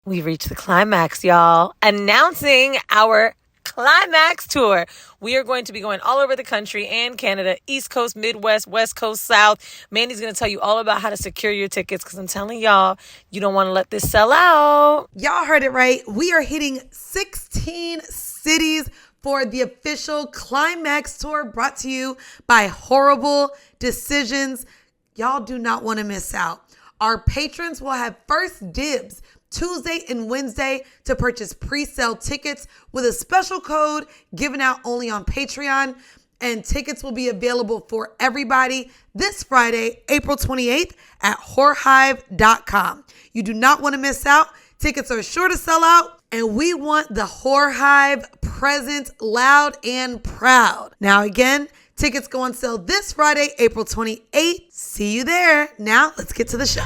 We've reached the climax, y'all. Announcing our ClimaXXX tour. We are going to be going all over the country and Canada, East Coast, Midwest, West Coast, South. Mandy's going to tell you all about how to secure your tickets because I'm telling y'all, you don't want to let this sell out. Y'all heard it right. We are hitting 16 cities for the official ClimaXXX tour brought to you by Whoreible Decisions. Y'all do not want to miss out. Our patrons will have first dibs Tuesday and Wednesday to purchase pre-sale tickets with a special code given out only on Patreon. And tickets will be available for everybody this Friday, April 28th at whorehive.com. You do not want to miss out. Tickets are sure to sell out. And we want the Whorehive present loud and proud. Now again, tickets go on sale this Friday, April 28th. See you there. Now let's get to the show.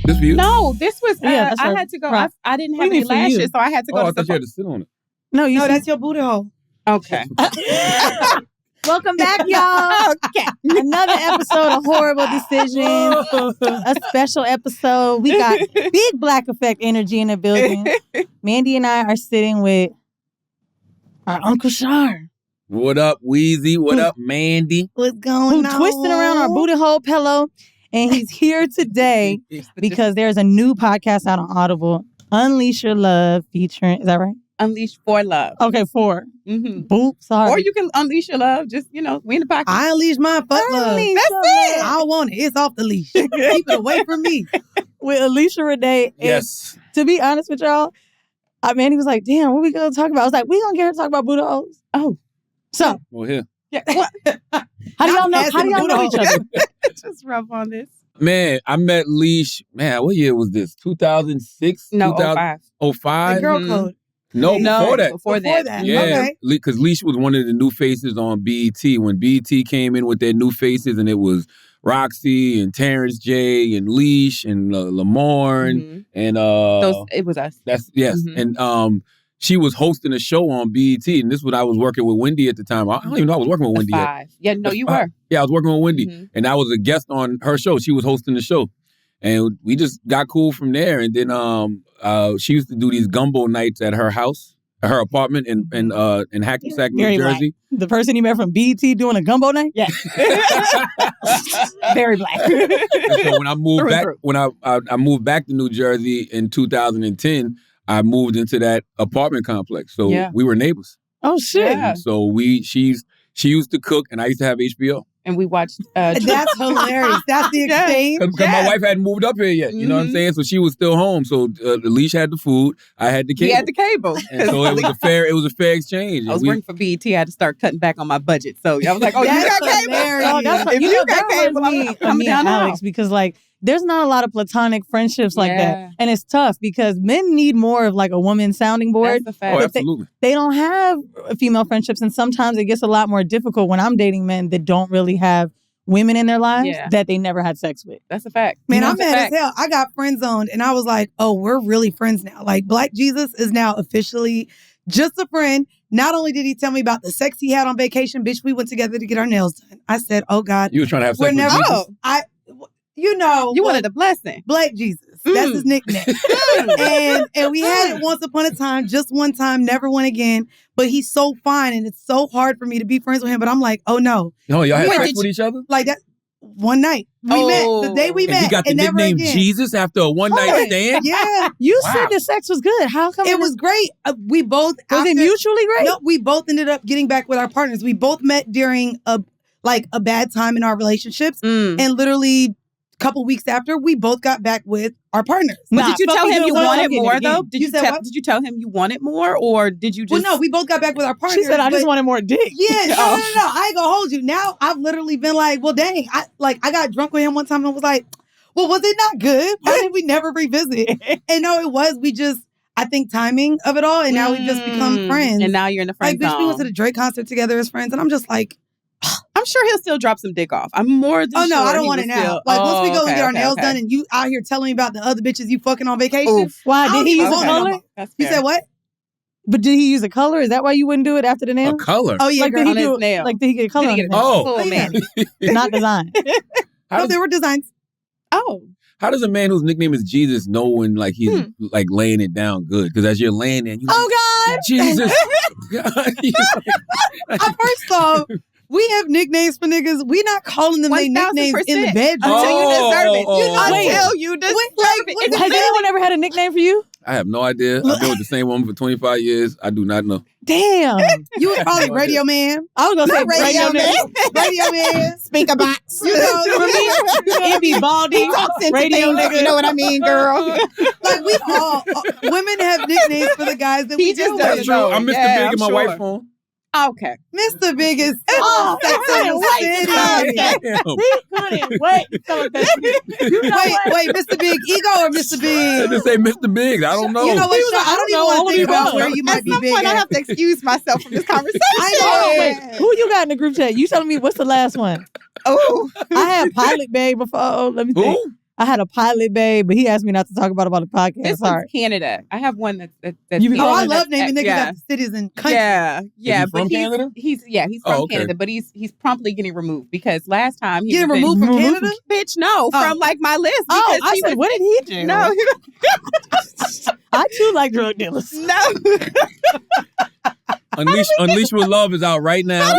This for you? No, this was, Yeah, I had to go, right. I didn't What have do you any mean for you? lashes, so I had to go Oh, I to thought you the had to sit on it. No, That's your booty hole. Okay. Welcome back, y'all. Okay. Another episode of Whoreible Decisions. A special episode. We got big Black Effect energy in the building. Mandy and I are sitting with our Uncle Shar. What up, Weezy? What up, Mandy? What's going Who on? twisting around our booty hole pillow. And he's here today because there's a new podcast out on Audible, Unleash Your Love, featuring, is that right? Unleash for love. Okay, 4. Mm-hmm. Boop, sorry. Or you can unleash your love. Just, we in the pocket. I unleash my fuck love. Unleash That's your it. love. I don't want it. It's off the leash. Keep it away from me. With Alesha Renee. And Yes. to be honest with y'all, Mandy was like, damn, what we going to talk about? I was like, we going to get her to talk about booty holes. Oh. So, Well, here. Yeah. What? how do y'all know each other? Just rub on this. Man, I met Leash. Man, what year was this? 2006? No, 05. 05? Girl Mhm. code. No, before that. Before that. Yeah, Okay. because Leash was one of the new faces on BET. When BET came in with their new faces, and it was Roxy and Terrence J and Leash and Lamorne Mhm. and It was us. that's yes, Mhm. and she was hosting a show on BET, and this was when I was working with Wendy at the time. I don't even know I was working with Wendy yet. 5. Yeah, no, you Uh, were. Yeah, I was working with Wendy, Mhm. and I was a guest on her show. She was hosting the show, and we just got cool from there. And then she used to do these gumbo nights at her house, at her apartment in Hackensack, New Very Jersey. The person you met from BET doing a gumbo night? Yeah. Very black. And so when I moved Through and back, through. when I moved back to New Jersey in 2010, I moved into that apartment complex. So Yeah. we were neighbors. Oh, shit. Yeah. And so she used to cook, and I used to have HBO. And we watched. That's hilarious. That's the Yeah. exchange. Because my wife hadn't moved up here yet. You know what I'm Mhm. saying? So she was still home. So Alesha had the food. I had the cable. He had the cable. And so it was a fair exchange. I was And working for BET. I had to start cutting back on my budget. So I was like, oh, you That's got cable? hilarious. Oh, that's what, If you you know, got that cable, reminds I'm me of coming me down and now. Alex because, like, there's not a lot of platonic friendships like Yeah. that. And it's tough because men need more of, like, a woman sounding board. That's a Oh, fact. absolutely. They don't have female friendships. And sometimes it gets a lot more difficult when I'm dating men that don't really have women in their lives Yeah. that they never had sex with. That's a fact. Man, That's I'm a mad fact. as hell. I got friend zoned and I was like, oh, we're really friends now. Like Black Jesus is now officially just a friend. Not only did he tell me about the sex he had on vacation, bitch, we went together to get our nails done. I said, oh God, You were trying to have we're sex with never, Jesus? you know, You wanted a blessing. Black Jesus. That's his nickname. and we had it once upon a time, just one time, never one again. But he's so fine and it's so hard for me to be friends with him. But I'm like, oh no. Oh, y'all had Wait, sex did with each other? Like that one night. We met. The day we And met. he got the and never nickname again. Jesus after a one-night stand? Yeah. You Wow. said the sex was good. How come It was great. We both Was it mutually great? No, we both ended up getting back with our partners. We both met during a bad time in our relationships, Mm. and literally a couple weeks after, we both got back with our partners. But Nah, did you fuck tell we him do you it wanted again. more, though? Did You you said tell? what? Did you tell him you wanted more, or did you just? Well, no, we both got back with our partners. She said, I just but- wanted more dick. Yeah, no, Oh. no. I ain't gonna hold you. Now I've literally been like, well, dang, I got drunk with him one time and was like, well, was it not good? Why did we never revisit? And no, it was. We just, I think, timing of it all, and now we've just become friends. And now you're in the friend like, bitch, we went zone. to the Drake concert together as friends, and I'm just like, I'm sure he'll still drop some dick off. I'm more than oh no, sure I don't he want will it now. still- Like once we go okay, and get our okay, nails okay. done, and you out here telling me about the other bitches you fucking on vacation. Oof. Why? I Did don't he even use a want it no color? more. That's You fair. said what? But did he use a color? Is that why you wouldn't do it after the A nail? color? Oh yeah, Like, girl. did On he his do nail. Like, did he get a color Did on he his get a nail? full Oh, yeah. man? Not design. How No, does- there were designs. Oh. How does a man whose nickname is Jesus know when like he's like laying it down good? Because as you're laying there, you like, God. Jesus. God. First off, we have nicknames for niggas. We not calling them their nicknames in the bedroom. Until you deserve it. Oh. Until you deserve it. Has anyone ever had a nickname for you? I have no idea. I've been with the same woman for 25 years. I do not know. Damn. You was probably Radio Man. I was gonna say Radio Man. Radio Man. Speaker box. You know, For me, it'd be Baldy. Radio nigga. You know what I mean, girl? like we all women have nicknames for the guys that we deal That's with. true. I'm Mr. Yeah, Big in my I'm wife's sure. phone. Okay. Mr. Big is so Sex and the City. Damn. Couldn't wait. Wait, Mr. Big Ego or Mr. I Big? just say Mr. Big. I don't know. You know what? Sean, I don't even want to think about where you might At be some big point, I at. have to excuse myself from this conversation. I know. Wait, who you got in the group chat? You telling me what's the last one? Oh. I had Pilot Babe before. Let me think. Who? I had a Pilot Babe, but he asked me not to talk about the podcast. This Sorry. one's Canada. I have one that's You be Oh, I calling love naming niggas yeah. after cities and countries. Yeah, yeah. Is he from Canada? He's from Oh, okay. Canada, but he's promptly getting removed because last time he Getting was in- removed from Removed Canada? Bitch, no, from like my list. Oh, because I he said, was, what did he do? No, I too like drug dealers. no. Unleash with Love is out right now.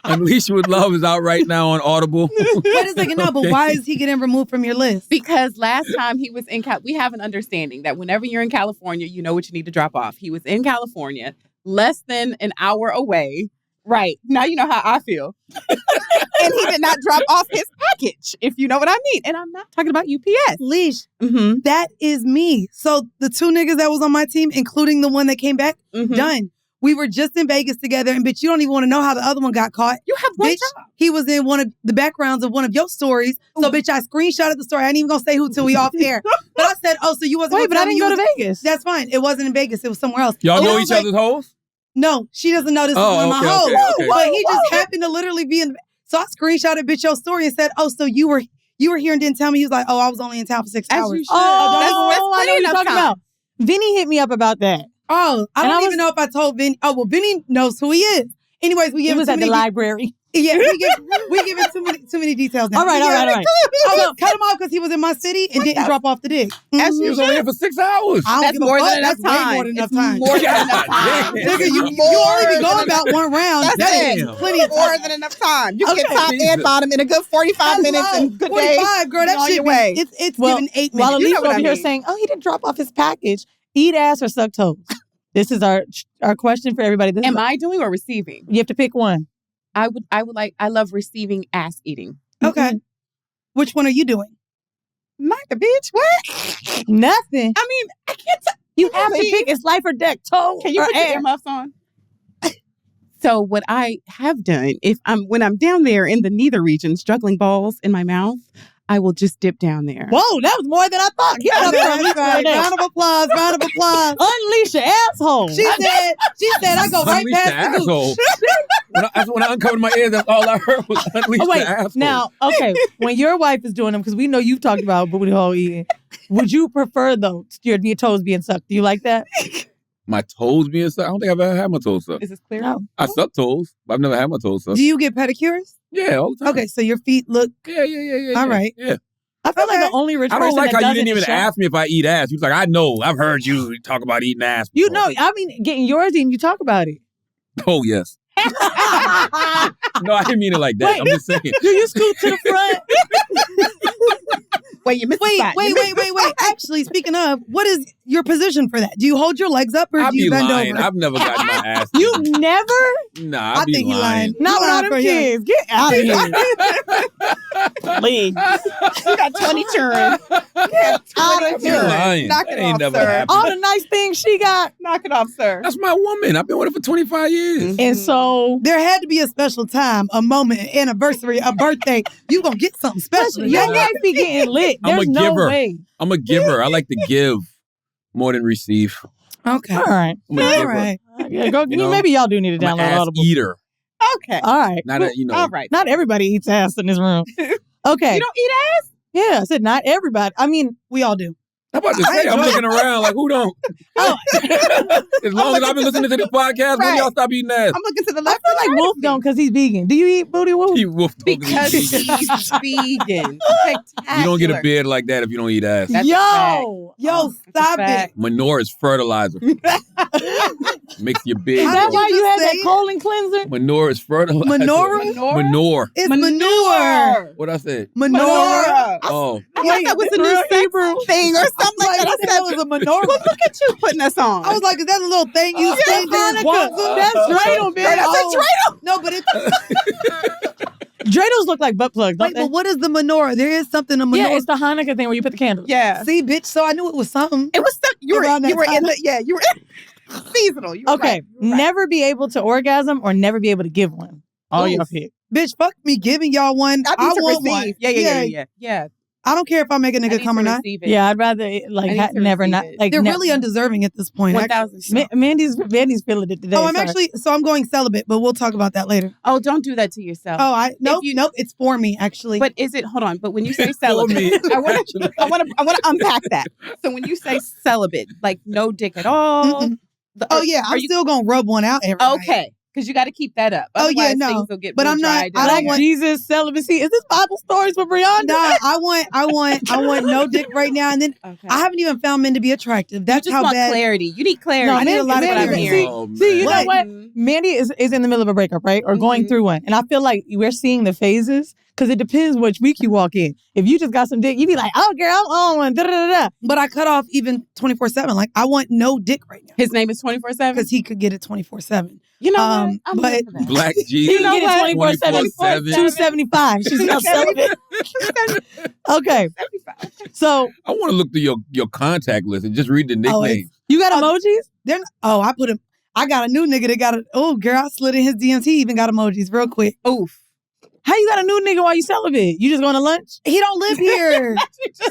Unleash with Love is out right now on Audible. Wait a second, no, but why is he getting removed from your list? Because last time he was in we have an understanding that whenever you're in California, you know what you need to drop off. He was in California, less than an hour away. Right. Now you know how I feel. And he did not drop off his package, if you know what I mean. And I'm not talking about UPS. Leash, Mm-hmm. that is me. So the two niggas that was on my team, including the one that came back, Mm-hmm. done. We were just in Vegas together, and bitch, you don't even want to know how the other one got caught. You have one Bitch, job. he was in one of the backgrounds of one of your stories. So, bitch, I screenshotted the story. I ain't even gonna say who till we off air. But I said, oh, so you wasn't Wait, gonna but tell I me didn't you go was- to Vegas. That's fine. It wasn't in Vegas. It was somewhere else. Y'all And I know was each like, other's hoes? No, she doesn't know this is Oh, one of my okay, hoes. okay. But he just happened to literally be in. So I screenshotted bitch your story and said, oh, so you were here and didn't tell me. He was like, oh, I was only in town for 6 As hours. you should. Oh, That's I know what plenty you're enough talking time. about. Vinny hit me up about that. Oh, I And don't I even know if I told Vinny. Oh, well, Vinny knows who he is. Anyways, we It give was him at too the many. library. Yeah, we give him too many details now. All right. Oh, cut him off because he was in my city and didn't drop off the dick. As He you was only here for 6 hours. I don't That's give a more fuck. than enough That's way time. more than enough It's time. more than enough time. Nigga, you More only be than going enough- about one round. That's That it. is plenty of More time. than enough time. You get Okay. top and bottom in a good 45 minutes and good day. 45, girl. That on shit your way. It's Well, giving 8 While minutes. You know Alesha what over I here mean. saying, oh, he didn't drop off his package. Eat ass or suck toes? This is our question for everybody. This Am is, I doing or receiving? you have to pick one. I love receiving ass eating. Okay. Which one are you doing? Not the bitch. What? Nothing. I mean, I can't. You have to pick. It's life or death. Toe Can you or put your air. earmuffs on? So what I have done, when I'm down there in the neither regions, juggling balls in my mouth, I will just dip down there. Whoa, that was more than I thought. Give it up for Alesha Renee. Round of applause. Round of applause. Unleash your asshole. She said, I go right Unleash the past the gooch. asshole. When I uncovered my ears, that's all I heard was unleash Oh, wait. the asshole. Now, okay, when your wife is doing them, because we know you've talked about booty hole eating, would you prefer, though, your toes being sucked? Do you like that? My toes being sucked? I don't think I've ever had my toes sucked. Is this clear? No. I suck toes, but I've never had my toes sucked. Do you get pedicures? Yeah, all the time. Okay, so your feet look. Yeah. All right. Yeah. I feel like Okay. the only rich I person don't like that how you doesn't didn't even is Shaq. ask me if I eat ass. You was like, I know. I've heard you talk about eating ass. You before. know, I mean, getting yours eaten, you talk about it. Oh, yes. No, I didn't mean it like that. Wait. I'm just saying. Do you scoot to the front? Wait, you missed the spot. Wait. Actually, speaking of, what is your position for that? Do you hold your legs up or I'd do you be bend lying. over? I've never gotten my ass. You eaten. never? Nah, I I'd be think he lying. Not You with all lying them for him. kids. Get out of here. Please. You got 20 children. I'd be lying. Knock That it ain't off, never sir. happened. All the nice things she got. Knock it off, sir. That's my woman. I've been with her for 25 years. And so, There had to be a special time, a moment, an anniversary, a birthday. You gonna get something special. your wife be getting lit. I'm a There's no giver. way. I'm a giver. I like to give more than receive. Okay. All right. I'm a All giver. right. Yeah, go, You know, maybe y'all do need to I'm an download ass Audible. eater. Okay. All right. Not a, you know. All right. Not everybody eats ass in this room. Okay. You don't eat ass? Yeah, I said not everybody. I mean, We all do. I'm about to say, I'm looking around like, who don't? Oh. As long as I've been listening to this podcast, when y'all stop eating ass? I'm looking to the I left. feel like Wolf don't because he's vegan. Do you eat Booty Wolf? He wolf Because because he's vegan. you don't get a beard like that if you don't eat ass. That's a Yo, Stop it. Manure is fertilizer. Makes your beard. is that grow. why you had that say it? colon cleanser? Manure is fertilizer. Manure. It's manure. What I said? Manure. Oh. I thought that was a new sex thing or something like that. I said, was a menorah. well, look at you putting us on. I was like, is that a little thing you say during Kwanzaa? That's dreidel, man. That's dreidel. No, but it's Dreidels look like butt plugs, don't wait, they? but what is the menorah? There is something a menorah. Yeah, it's the Hanukkah thing where you put the candles. Yeah. See, bitch. So I knew it was something. It was you were Around that in time. you were seasonal. You were Okay, right. You were right. never be able to orgasm or never be able to give one. All Oof. y'all pick. Bitch, fuck me giving y'all one. I I need to want receive. one. Yeah. I don't care if I make a I nigga need come to or not. receive it. Yeah, I'd rather like I need to never receive not it. like. They're ne- really undeserving at this point. 1,000%. Mandy's feeling it today. Oh, I'm sorry. I'm going celibate, but we'll talk about that later. Oh, don't do that to yourself. Oh, nope, you- nope, it's for me actually. But is it? Hold on. But when you say For celibate, me. I want to unpack that. So when you say celibate, like no dick at all. Mm-mm. Oh yeah, I'm still gonna rub one out every night. Okay, because you got to keep that up. Oh, yeah, Otherwise, no. things will get But real I'm not- dry I down don't there. want- Jesus celibacy. Is this Bible stories for Brianna? Nah, I want no dick right now. And then Okay. I haven't even found men to be attractive. That's you just how want bad. clarity. You need clarity. No, I need a lot of That's what I'm clarity. hearing. Oh, See, you know man. what? Mhm. Mandy is in the middle of a breakup, right? Or going Mhm. through one. And I feel like we're seeing the phases because it depends which week you walk in. If you just got some dick, you be like, oh, girl, I'm on one. Da, da, da, da. But I cut off even 24/7. Like I want no dick right now His name is 24/7. because he could get it 24/7. You know Um, what? I'm but- here for that. Black You Jesus. can get it 24/7. 24/7. 275. She's not celibate. Okay. 75. So I want to look through your contact list and just read the Oh, nicknames. you got emojis? They're not, I put him. I got a new nigga that got a. Oh, girl, I slid in his DMs. He even got emojis real quick. Oof. How you got a new nigga while you celibate? You just going to lunch? He don't live here,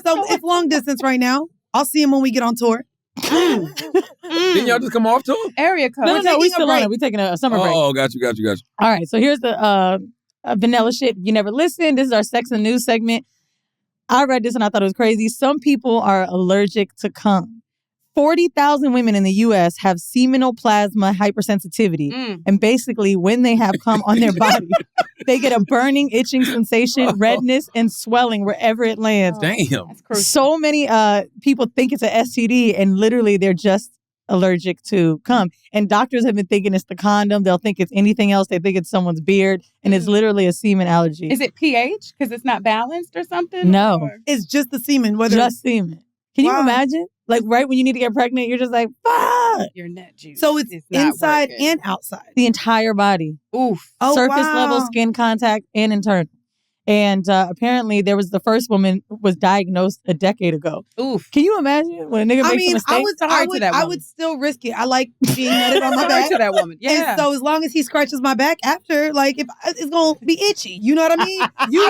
so it's long distance right now. I'll see him when we get on tour. Didn't y'all just come off tour? Area code. No, we taking a still on break. it. We're taking a summer break. Oh, got you. All right, so here's the vanilla shit. If you never listened, this is our sex and news segment. I read this and I thought it was crazy. Some people are allergic to cum. 40,000 women in the U.S. have seminal plasma hypersensitivity. And basically, when they have cum on their body, they get a burning, itching sensation, redness, and swelling wherever it lands. Damn. That's crucial. So many people think it's a STD, and literally they're just allergic to cum. And doctors have been thinking it's the condom. They'll think it's anything else. They think it's someone's beard, and it's literally a semen allergy. Is it pH? Because it's not balanced or something? No. Or- It's just the semen. Whether Just semen. Can you Wow. imagine? Like right when you need to get pregnant, you're just like, fuck. Your net juice. so, it's is not inside working. and outside. The entire body. Oof. Oh, Surface wow. level, skin contact, and internal. And apparently there was the first woman was diagnosed a decade ago. Oof. Can you imagine when a nigga I makes a mean, mistake? Sorry to that I woman. would still risk it. I like being nutted on my Sorry back. to that woman. Yeah. And so as long as he scratches my back after, like if it's gonna be itchy, you know what I mean? You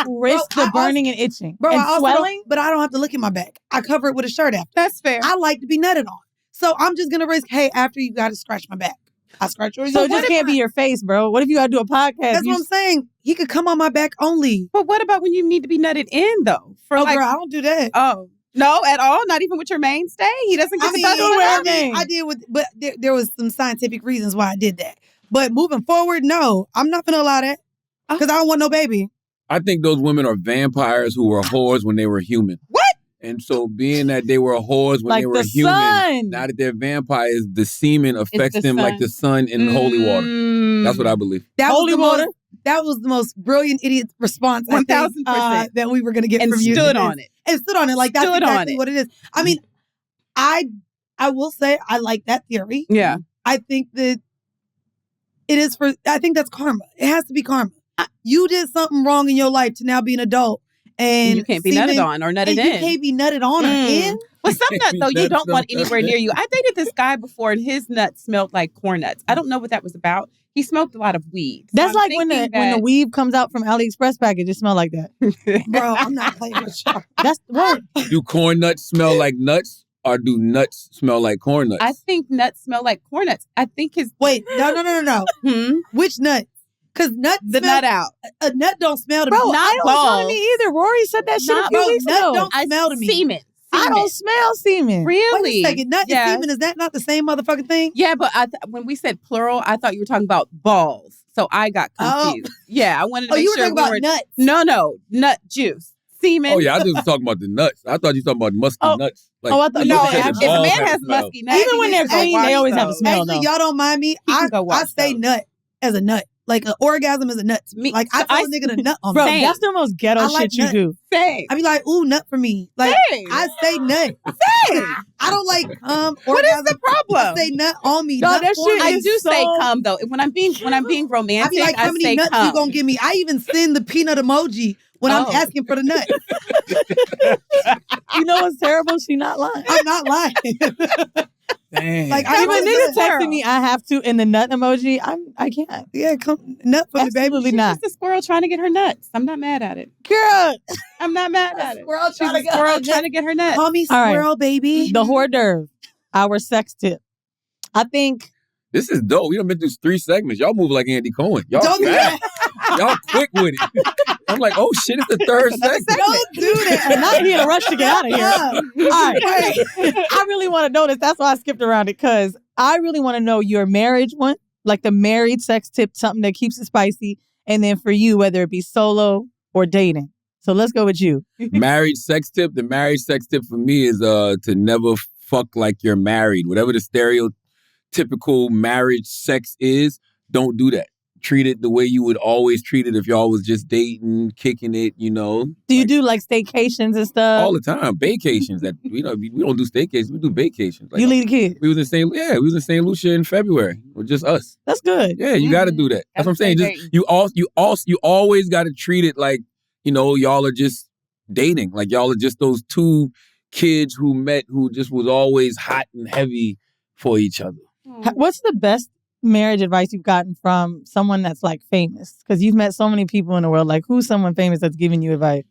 would risk Bro, the I burning and itching. Bro, and I also swelling? but I don't have to look at my back. I cover it with a shirt after. That's fair. I like to be nutted on. So I'm just gonna risk, hey, after you gotta scratch my back. I scratch yours. So So it just can't be your face, bro. What if you gotta do a podcast? That's You what I'm saying. He could come on my back only. But what about when you need to be nutted in, though? For Oh, like, girl, I don't do that. oh, no, at all? Not even with your mainstay? He doesn't get I to mean, touch don't with wear her? a name. I did with, but there was some scientific reasons why I did that. But moving forward, no, I'm not gonna allow that because I don't want no baby. I think those women are vampires who were whores when they were human. What? And so being that they were whores when like they were the human, sun. now that they're vampires, the semen affects the them like sun. the sun in holy water. Mm. That's what I believe. That Holy was the water? that was the most brilliant idiot response 1000%. that we were gonna get And from you. stood on it. And stood on it. Like that's Stood on exactly it. what it is. I mean, I will say I like that theory. Yeah. I think that it is I think that's karma. It has to be karma. You did something wrong in your life to now be an adult. And you can't be semen- nutted on or nutted and in. you can't be nutted on or in. But some nuts, though, you That's don't want so- anywhere near you. I dated this guy before, and his nuts smelled like corn nuts. I don't know what that was about. He smoked a lot of weed. So That's I'm like when the thinking when the that- weave comes out from AliExpress package, it smell like that. Bro, I'm not playing with you. That's what. Do corn nuts smell like nuts or do nuts smell like corn nuts? I think nuts smell like corn nuts. I think his Wait, no. Which nut? Because nuts the smell, nut out. a nut don't smell to Bro, me. Not I don't smell balls. me either. Rory said that shit a Not few balls. weeks Nut ago. don't smell to me. Semen. semen. I don't smell semen. Really? Wait a second. Nut and semen, is that not the same motherfucking thing? Yeah, but when we said plural, I thought you were talking about balls. So I got confused. Yeah, I wanted to make you were sure talking about nuts. No, nut juice. Semen. Oh, yeah, I just was talking about the nuts. I thought you were talking about musky nuts. Like, I thought No, you said if the a balls man have has a smell. musky nuts, Even when they're clean, they always have a smell. Actually, y'all don't mind me. Can go I watch say those. nut as a nut. Like an orgasm is a nut to me. Like I tell a nigga to nut on Bro, me. that's the most ghetto I like shit you nuts. do. Same. I be like, ooh, nut for me. Like Same. I say nut. Same. I don't like What is orgasm. the problem? I say nut on me. No, nut that for shit me. I is do say so- cum though. When I'm being I romantic, be like, how many say nuts cum. you gonna give me? I even send the peanut emoji when I'm Oh. asking for the nut. You know what's terrible? She not lying. I'm not lying. Damn. Like If a I nigga even texting me, I have to, in the nut emoji, I can't. yeah, come nut for me, baby. Absolutely She's not. just a squirrel trying to get her nuts. I'm not mad at it. Girl, I'm not mad at it. Squirrel She's a squirrel trying to get her nuts. Call me All right. squirrel, baby. the hors d'oeuvre, our sex tip. I think This is dope. We done been through 3 segments. Y'all move like Andy Cohen. Y'all Don't do fast. that. Y'all quick with it. I'm like, oh shit, it's the 3rd segment. Don't do that. not in a rush to get out of here. Yeah. All right. I really want to know this. That's why I skipped around it, because I really want to know your marriage one, like the married sex tip, something that keeps it spicy. And then for you, whether it be solo or dating. So let's go with you. Married sex tip. The married sex tip for me is to never fuck like you're married. Whatever the stereotypical marriage sex is, don't do that. Treat it the way you would always treat it if y'all was just dating, kicking it, you know. Do you do like staycations and stuff? All the time. Vacations. That we don't do staycations, we do vacations. Like, you lead a kid. we was in St. Lucia in February. With just us. That's good. Yeah, you gotta do that. That's what I'm saying. Gotta Just stay you always gotta treat it like, you know, y'all are just dating. Like y'all are just those 2 kids who met who just was always hot and heavy for each other. What's the best marriage advice you've gotten from someone that's like famous? Because you've met so many people in the world. Like, who's someone famous that's giving you advice?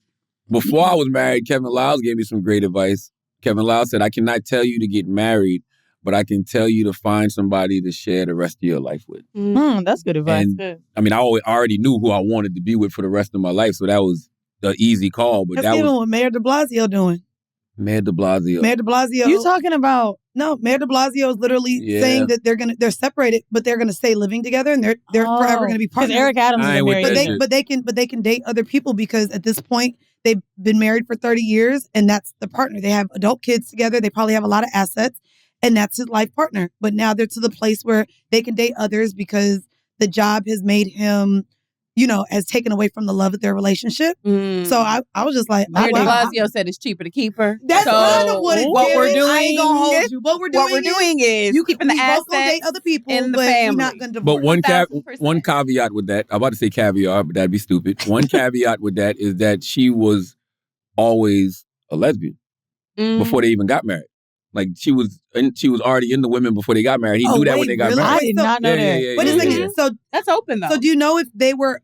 Before I was married, Kevin Lyles gave me some great advice. Kevin Lyles said, I cannot tell you to get married, but I can tell you to find somebody to share the rest of your life with. That's good advice. And Good. I mean, I already knew who I wanted to be with for the rest of my life, so that was an easy call. But That's that even was what Mayor de Blasio doing. Mayor de Blasio. Mayor de Blasio. You talking about? No, Mayor de Blasio is literally Yeah. saying that they're separated, but they're gonna stay living together and they're forever gonna be Because partners. Eric Adams is I a ain't with married that man. shit. but they can date other people because at this point they've been married for 30 years and that's the partner. They have adult kids together. They probably have a lot of assets and that's his life partner. But now they're to the place where they can date others because the job has made him, you know, has taken away from the love of their relationship. So I was just like, Mayor oh, de wow. Blasio said it's cheaper to keep her. That's So kind of what it's we're giving. doing. I ain't gonna hold you. What we're doing is you keeping the we both gonna assets date other people, in the but family. we're not gonna divorce. But one 1000%. caveat with that, I'm about to say caviar, but that'd be stupid. One caveat with that is that she was always a lesbian before they even got married. Like she was already into women before they got married. He knew that when they got really? I married. did So- not know that. Yeah. Wait a second. So That's open though. do you know if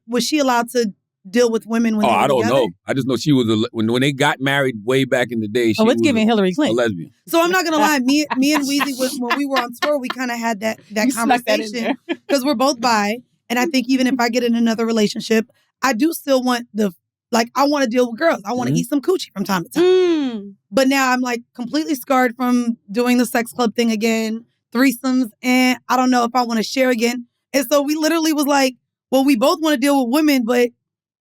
was she allowed to deal with women when Oh, they were I don't together? know. I just know she was when they got married way back in the day. She Oh, was it's giving Hillary a Clinton. lesbian. So I'm not gonna lie, me and Weezy when we were on tour, we kind of had that You snuck that in conversation because we're both bi, and I think even if I get in another relationship, I do still want I want to deal with girls. I want to Mhm. eat some coochie from time to time. But now I'm like completely scarred from doing the sex club thing again, threesomes, and I don't know if I want to share again. And so we literally was like, well, we both want to deal with women, but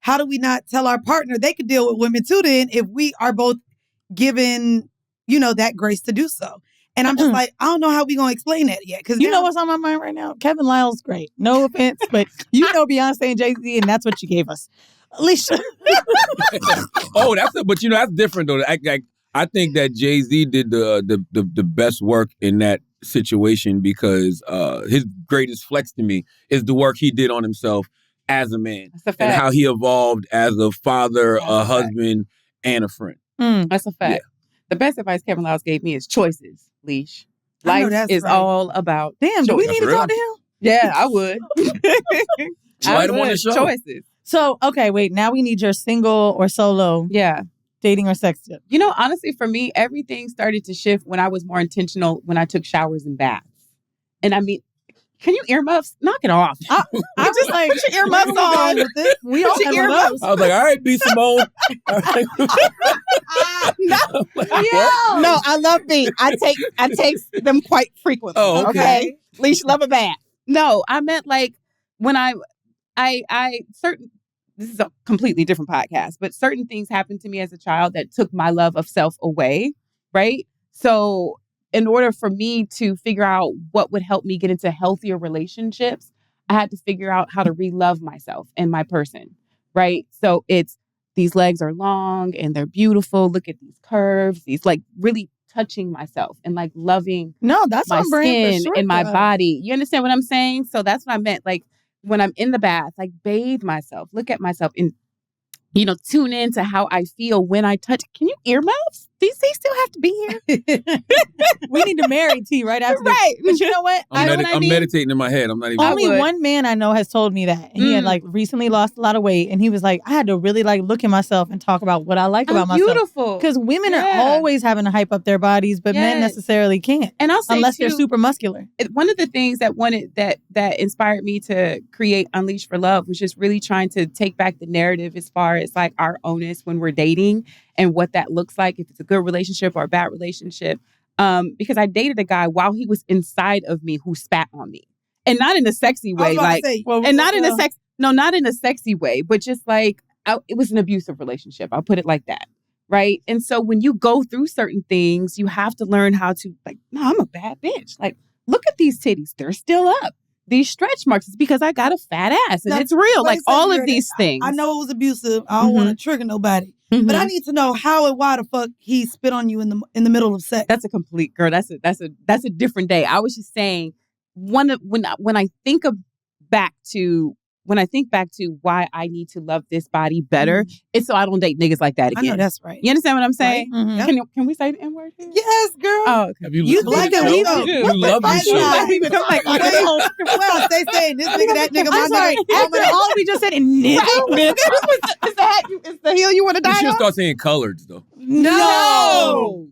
how do we not tell our partner they could deal with women too then if we are both given, you know, that grace to do so? And I'm just like, I don't know how we going to explain that yet. Because You know what's on my mind right now? Kevin Lyle's great. No offense, but you know Beyonce and Jay-Z, and that's what you gave us. Alesha. Oh, but that's different though. I think that Jay-Z did the best work in that situation because his greatest flex to me is the work he did on himself as a man That's a fact. and how he evolved as a father, That's a a fact. husband, and a friend. That's a fact. The best advice Kevin Lyles gave me is choices, Leash. I know Life that's is right. all about Damn, do we That's need to real. talk to him? Yeah, I would. Invite him on the show. Choices. So, okay, wait. Now we need your single or solo Yeah. dating or sex tip. You know, honestly, for me, everything started to shift when I was more intentional when I took showers and baths. And I mean, Can you earmuffs? Knock it off. I was like, put your earmuffs on. with it. We all Put have your earmuffs. I was like, all right, B. Simone. No, I love B. I take them quite frequently. Oh, okay. Leash love a bat. No, I meant like when I certain. This is a completely different podcast, but certain things happened to me as a child that took my love of self away, right? So in order for me to figure out what would help me get into healthier relationships, I had to figure out how to re-love myself and my person, right? So it's these legs are long and they're beautiful. Look at these curves, these like really touching myself and like loving No, that's my on brand for skin sure, and my girl. body. You understand what I'm saying? So that's what I meant. Like when I'm in the bath, like bathe myself, look at myself and, you know, tune into how I feel when I touch. Can you earmuffs? These still have to be here. We need to marry T right after this. Right. But you know what? I'm meditating in my head. I'm not even. Only would. one man I know has told me that. He had like recently lost a lot of weight, and he was like, I had to really like look at myself and talk about what I like about myself. Beautiful. Because women are always having to hype up their bodies, but men necessarily can't. And I'll say unless too, they're super muscular. one of the things that inspired me to create Unleash for Love was just really trying to take back the narrative as far as like our onus when we're dating and what that looks like, if it's a good relationship or a bad relationship. Because I dated a guy while he was inside of me who spat on me, and not in a sexy way, not in a sexy way, but just like it was an abusive relationship. I'll put it like that. Right. And so when you go through certain things, you have to learn how to like, no, I'm a bad bitch. Like, look at these titties. They're still up. These stretch marks is because I got a fat ass and it's real. Like all of these things. I know it was abusive. I don't want to trigger nobody. But I need to know how and why the fuck he spit on you in the middle of sex. That's a complete girl. That's a different day. I was just saying when I think back to why I need to love this body better, it's so I don't date niggas like that again. I know that's right. You understand what I'm saying? Right? Mm-hmm. Can we say the N-word here? Yes, girl. Oh, okay. Have you like listened to it? the show? You You love the show. Well, they saying this nigga, that nigga, my I'm sorry. After all we just said, nigga. Is the hill you want to You die should on? start saying coloreds though. No.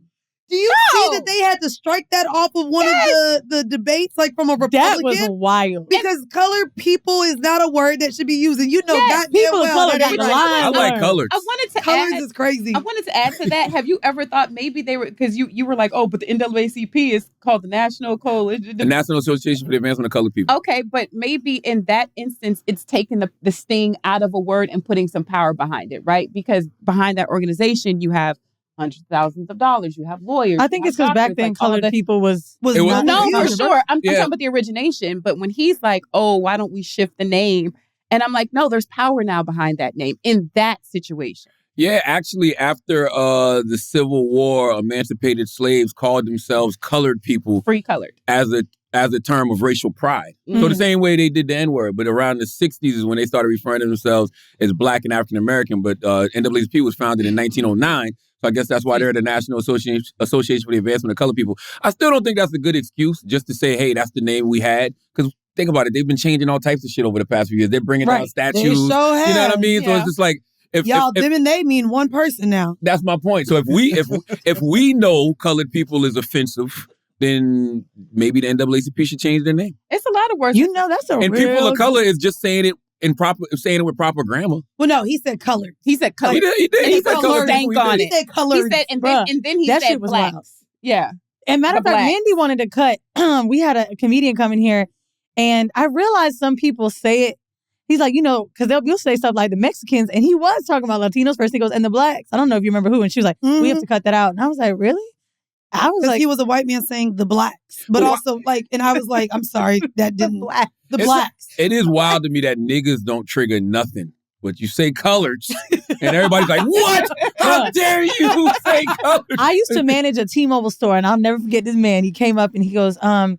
Do you see that they had to strike that off of one of the debates, like from a Republican? That was wild. Because colored people is not a word that should be used. And you know goddamn people of well color that got ain't lying. I like coloreds. I wanted to Colors add, is crazy. I wanted to add to that. Have you ever thought maybe they were, because you were like, oh, but the NAACP is called the National Coalition. The National Association for the Advancement of Colored People. Okay, but maybe in that instance, it's taking the sting out of a word and putting some power behind it, right? Because behind that organization, you have hundreds of thousands of dollars. You have lawyers. I think it's because back then colored people was not no, for used. sure. I'm talking about the origination. But when he's like, oh, why don't we shift the name? And I'm like, no, there's power now behind that name in that situation. Yeah, actually, after the Civil War, emancipated slaves called themselves colored people, Free colored, as a term of racial pride. So the same way they did the N-word, but around the 60s is when they started referring to themselves as Black and African American. But NAACP was founded in 1909. So I guess that's why they're the National Association for the Advancement of Colored People. I still don't think that's a good excuse just to say, hey, that's the name we had. Because think about it, they've been changing all types of shit over the past few years. They're bringing down statues. They sure have. You know what I mean? So it's just like, them and they mean one person now. That's my point. So if we know colored people is offensive, then maybe the NAACP should change their name. it's a lot of words. You know, that's a And real... people of color is just saying it with proper grammar. Well, no, he said colored. He said colored. He did. And he said put colored stank people. on He it. said colored. He said, and then he that said shit was blacks. wild. Yeah. And matter of The fact, blacks. Mandy wanted to cut. We had a comedian coming here, and I realized some people say it. He's like, you know, because you'll say stuff like the Mexicans, and he was talking about Latinos first. He goes, and the blacks. I don't know if you remember who. And she was like, we have to cut that out. And I was like, really? I was like, he was a white man saying the blacks, but also like, and I was like, I'm sorry, that didn't. The blacks. It is wild to me that niggas don't trigger nothing. But you say coloreds, and everybody's like, what? How dare you say coloreds? I used to manage a T-Mobile store, and I'll never forget this man. He came up and he goes, I'm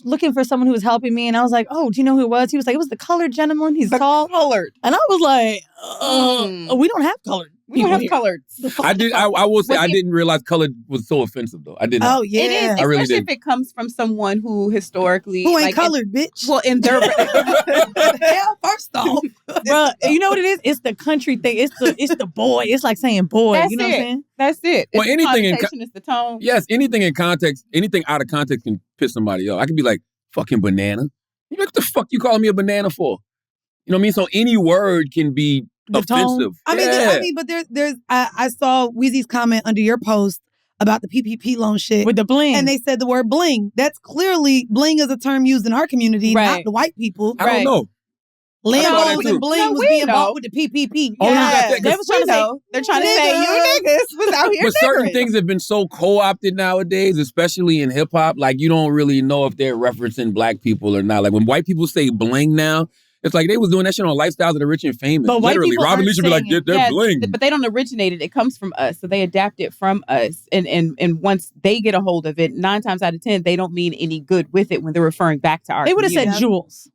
looking for someone who was helping me. And I was like, oh, do you know who it was? He was like, it was the colored gentleman. He's tall. Colored. And I was like, we don't have colored. We don't have colored. I will say I didn't realize colored was so offensive though. I didn't. Oh yeah, It is, I really especially did. if it comes from someone who historically who ain't colored, bitch. Well, in their Hell, first off, Bro, you know what it is? It's the country thing. It's the boy. It's like saying boy. That's you know it. what I'm saying? That's it. Well, It's the anything in connotation, it's the tone. Yes, anything in context, anything out of context can piss somebody off. I could be like fucking banana. What the fuck you calling me a banana for? You know what I mean? So any word can be offensive. But I saw Weezy's comment under your post about the PPP loan shit. With the bling. And they said the word bling. That's clearly, bling is a term used in our community, not the white people. I don't know. Lambos and bling was being bought with the PPP. They was trying to say, they're trying to say you niggas was out here. But certain things have been so co-opted nowadays, especially in hip hop. Like you don't really know if they're referencing black people or not. Like when white people say bling now, it's like they was doing that shit on Lifestyles of the Rich and Famous. But literally, Robin Leach would be like, they're bling. But they don't originate it. It comes from us. So they adapt it from us. And once they get a hold of it, 9 times out of 10, they don't mean any good with it when they're referring back to our They would have said jewels.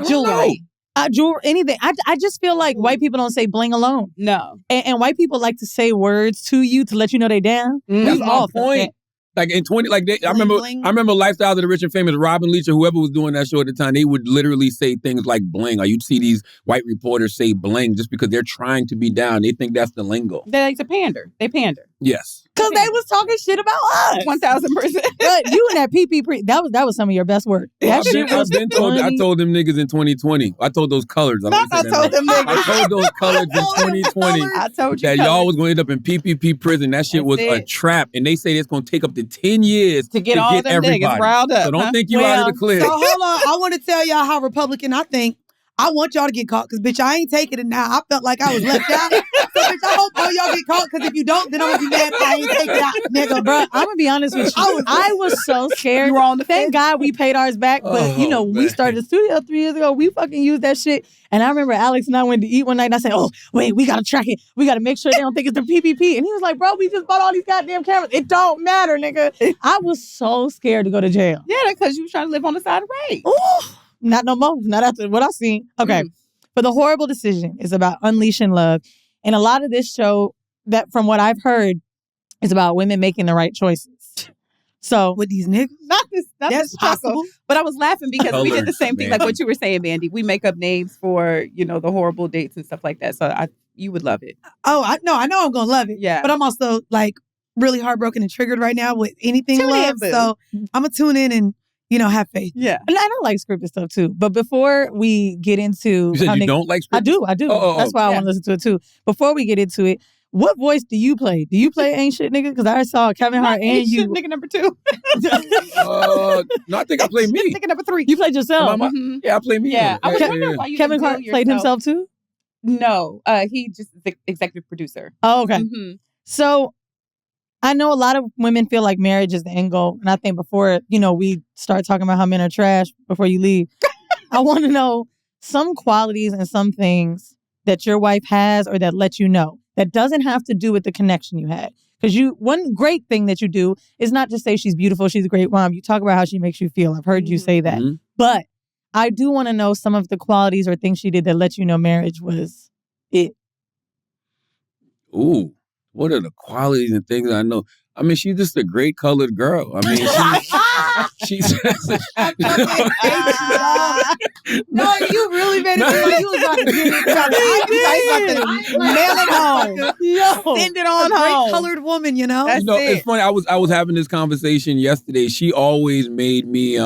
Jewelry. Jewelry, anything. I just feel like white people don't say bling alone. No. And white people like to say words to you to let you know they down. That's my point. Like in 20, like I remember Lifestyles of the Rich and Famous, Robin Leach or whoever was doing that show at the time, they would literally say things like bling. Or you'd see these white reporters say bling just because they're trying to be down. They think that's the lingo. They like to pander. They pander. Yes. Because they was talking shit about us. 1,000%. But you and that PP, that was some of your best work. That shit was funny. I told them niggas in 2020. I told those colors. I told them niggas. I told those colors in 2020 I told you that y'all was going to end up in PPP prison. That shit was a trap. And they say it's going to take up to 10 years to get all them everybody. Niggas riled up. So don't think you out of the clear. So hold on. I want to tell y'all how Republican I think. I want y'all to get caught because, bitch, I ain't taking it now. I felt like I was left out. So, bitch, I hope all y'all get caught because if you don't, then I'm going to be mad that I ain't taking it out, nigga. Bro, I'm going to be honest with you. I was so scared. You were on the Thank God we paid ours back. But, we started the studio 3 years ago. We fucking used that shit. And I remember Alex and I went to eat one night and I said, oh, wait, we got to track it. We got to make sure they don't think it's the PPP. And he was like, bro, we just bought all these goddamn cameras. It don't matter, nigga. I was so scared to go to jail. Yeah, because you was trying to live on the side of race. Ooh, not no more. Not after what I seen. Okay. But the Whoreible Decision is about unleashing love. And a lot of this show, that from what I've heard, is about women making the right choices. So with these niggas? Not this possible. But I was laughing because we did the same thing, like what you were saying, Mandy. We make up names for, the horrible dates and stuff like that. So you would love it. Oh, I know I'm going to love it. Yeah. But I'm also like really heartbroken and triggered right now with anything love. So I'm going to tune in and have faith. Yeah. And I don't like scripted stuff too. But before we get into... You said you don't like scripted? I do. That's why I want to listen to it too. Before we get into it, what voice do you play? Do you play Ain't Shit Nigga? Because I saw Kevin Hart and you... Nigga number 2. No, I think I play me. Nigga number 3. You played yourself? Yeah, I play me. Yeah. I was wondering why you Kevin Hart played himself too? No. He just the executive producer. Oh, okay. So... I know a lot of women feel like marriage is the end goal. And I think before, we start talking about how men are trash before you leave, I want to know some qualities and some things that your wife has or that let you know. That doesn't have to do with the connection you had. Because one great thing that you do is not just say she's beautiful, she's a great mom. You talk about how she makes you feel. I've heard you say that. But I do want to know some of the qualities or things she did that let you know marriage was it. Ooh. What are the qualities and things I know? I mean, she's just a great colored girl. I mean, she's No, you really made it feel like you was about to get it. Mail it home. Send it on home. Great colored woman, That's it's funny. I was having this conversation yesterday. She always made me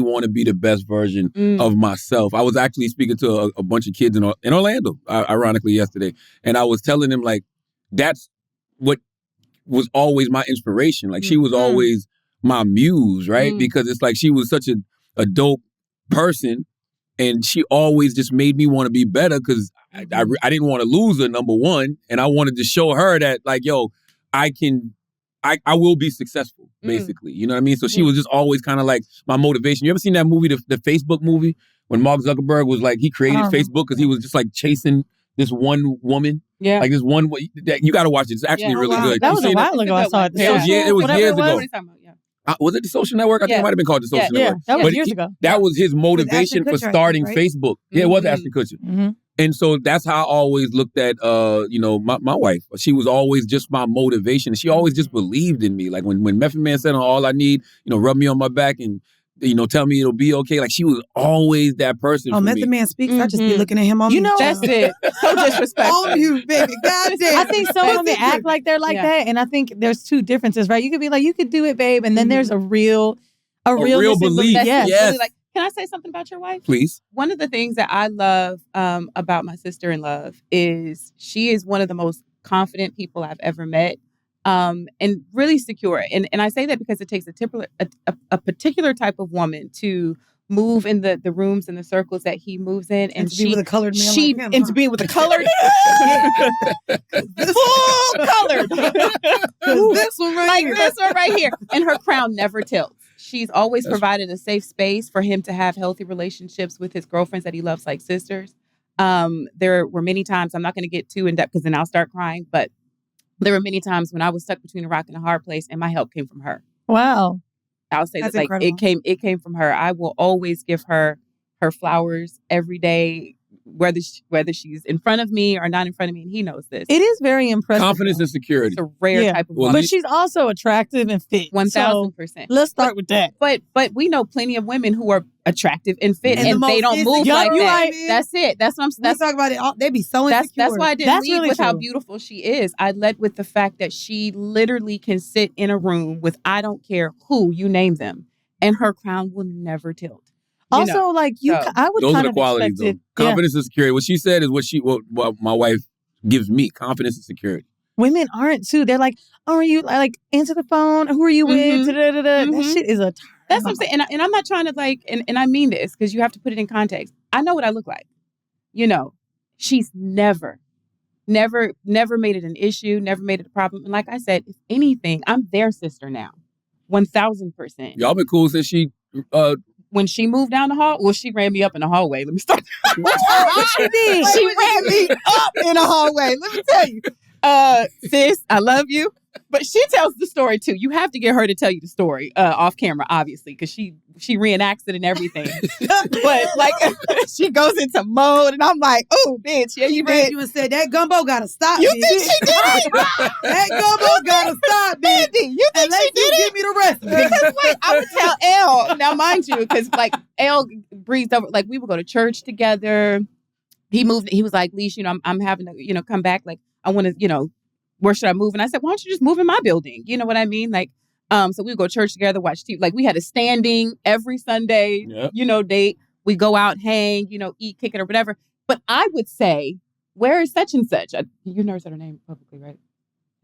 want to be the best version of myself. I was actually speaking to a bunch of kids in Orlando, ironically, yesterday. And I was telling them, like, that's what was always my inspiration. Like, she was always my muse, right? Because it's like she was such a dope person. And she always just made me want to be better because I didn't want to lose her, number one. And I wanted to show her that, like, yo, I will be successful, basically. You know what I mean? So she was just always kind of like my motivation. You ever seen that movie, the Facebook movie, when Mark Zuckerberg was like, he created Facebook because he was just like chasing this one woman? Yeah. Like this one, you got to watch it. It's actually really good. That was a while ago I saw it. It was years ago. Was it The Social Network? I think it might have been called The Social Network. Yeah, that was years ago. That was his motivation for starting Facebook. Yeah, it was Ashton Kutcher. And so that's how I always looked at, my wife. She was always just my motivation. She always just believed in me. Like when Method Man said, all I need, rub me on my back and, tell me it'll be okay. Like she was always that person for me. Method Man speaks. I just be looking at him on me. That's it. So disrespectful. On you, baby. Goddamn. I think some women act like they're like that. And I think there's two differences, right? You could be like, you could do it, babe. And then there's a real A realness and belief. That's Yes. Yes. really like. Can I say something about your wife? Please. One of the things that I love about my sister-in-law is she is one of the most confident people I've ever met, and really secure. And I say that because it takes a particular type of woman to move in the rooms and the circles that he moves in, And to be with a colored man she like him, and huh? to be with a colored, full colored, This one right like here. this one right here, and her crown never tilts. She's always provided a safe space for him to have healthy relationships with his girlfriends that he loves like sisters. There were many times, I'm not going to get too in depth because then I'll start crying, but there were many times when I was stuck between a rock and a hard place, and my help came from her. Wow. I'll say That's that like incredible. it came from her. I will always give her flowers every day, whether she's in front of me or not in front of me, and he knows this. It is very impressive. Confidence and security. It's a rare Yeah. type of Well, woman. But she's also attractive and fit. 1,000%. Let's start with that. But we know plenty of women who are attractive and fit, And and, the they most don't move insecure like you that. right. That's it. That's what I'm. We That's talk about it. They be so insecure. that's why I didn't That's lead really with how true. beautiful she is. I led with the fact that she literally can sit in a room with I don't care who you name them, and her crown will never tilt. You Also, know, like so I would Those are kind the of qualities, expect though. it. Yeah. Confidence and security. What she said is what my wife gives me. Confidence and security. Women aren't too. They're like, oh, are you like answer the phone? Who are you with? Mhm. Da-da-da-da. That Mhm. shit is a. that's what I'm saying. And I'm not trying to like, and I mean this because you have to put it in context. I know what I look like. You know, she's never made it an issue, never made it a problem. And like I said, if anything, I'm their sister now, 1,000%. Y'all been cool since she. When she moved down the hall, well, she ran me up in the hallway. Let me start. She did. She ran me up in the hallway. Let me tell you, sis, I love you. But she tells the story too. You have to get her to tell you the story off camera, obviously, because she reenacts it and everything. But like, she goes into mode, and I'm like, "Oh, bitch, yeah, you did." You and said that gumbo gotta stop. You bitch. think she did? That gumbo gotta stop, bitch. Mandy, you think Unless she you did it? give me the recipe. Because wait, I would tell Elle. Now, mind you, because like Elle breezed over. Like we would go to church together. He moved. He was like, "Leash, I'm having to, come back. Like I want to, where should I move?" And I said, "Why don't you just move in my building?" You know what I mean? Like, so we would go to church together, watch TV. Like we had a standing every Sunday, Yep. date. We go out, hang, eat, kick it or whatever. But I would say, where is such and such? You never said her name publicly, right?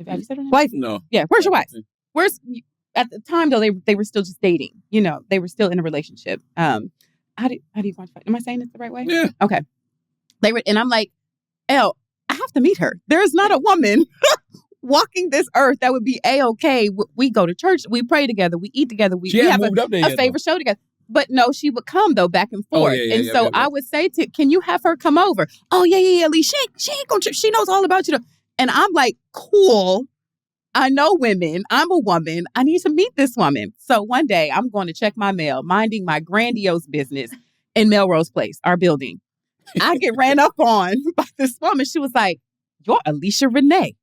Have you said her name? Wife. No. Yeah. Where's your wife? Where's at the time though they were still just dating. They were still in a relationship. How do you quantify? Am I saying this the right way? Yeah. Okay. They were, and I'm like, Elle, I have to meet her. There is not a woman walking this earth that would be A-okay. We go to church, we pray together, we eat together, we She hadn't have moved up there a yet, favorite show together. But no, she would come though back and Oh, forth. yeah, And yeah, so yeah. I would say can you have her come over? Oh yeah, Lee. She ain't gonna. She knows all about you. And I'm like, cool. I know women. I'm a woman. I need to meet this woman. So one day I'm going to check my mail, minding my grandiose business in Melrose Place, our building. I get ran up on by this woman. She was like, "You're Alesha Renee."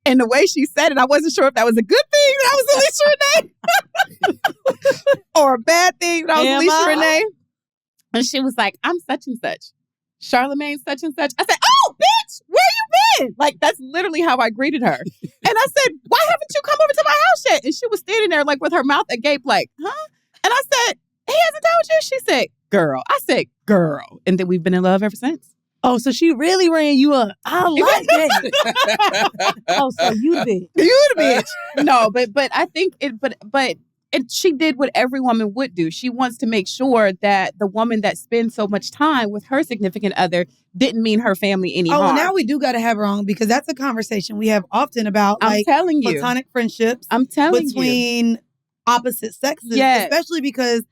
And the way she said it, I wasn't sure if that was a good thing that I was Alesha Renee or a bad thing that I was Am Alesha I? Renee. And she was like, "I'm such and such. Charlamagne such and such." I said, "Oh, bitch, where you been?" Like, that's literally how I greeted her. And I said, "Why haven't you come over to my house yet?" And she was standing there like with her mouth agape like, "Huh?" And I said, "He hasn't told you?" She said, "Girl." I said, "Girl." And then we've been in love ever since. Oh, so she really ran you up. I like that. Oh, so you did. You the bitch. No, but I think she did what every woman would do. She wants to make sure that the woman that spends so much time with her significant other didn't mean her family any harm. Oh, now we do got to have her on because that's a conversation we have often about I'm telling you. platonic friendships I'm telling you. between opposite sexes, Yes. especially because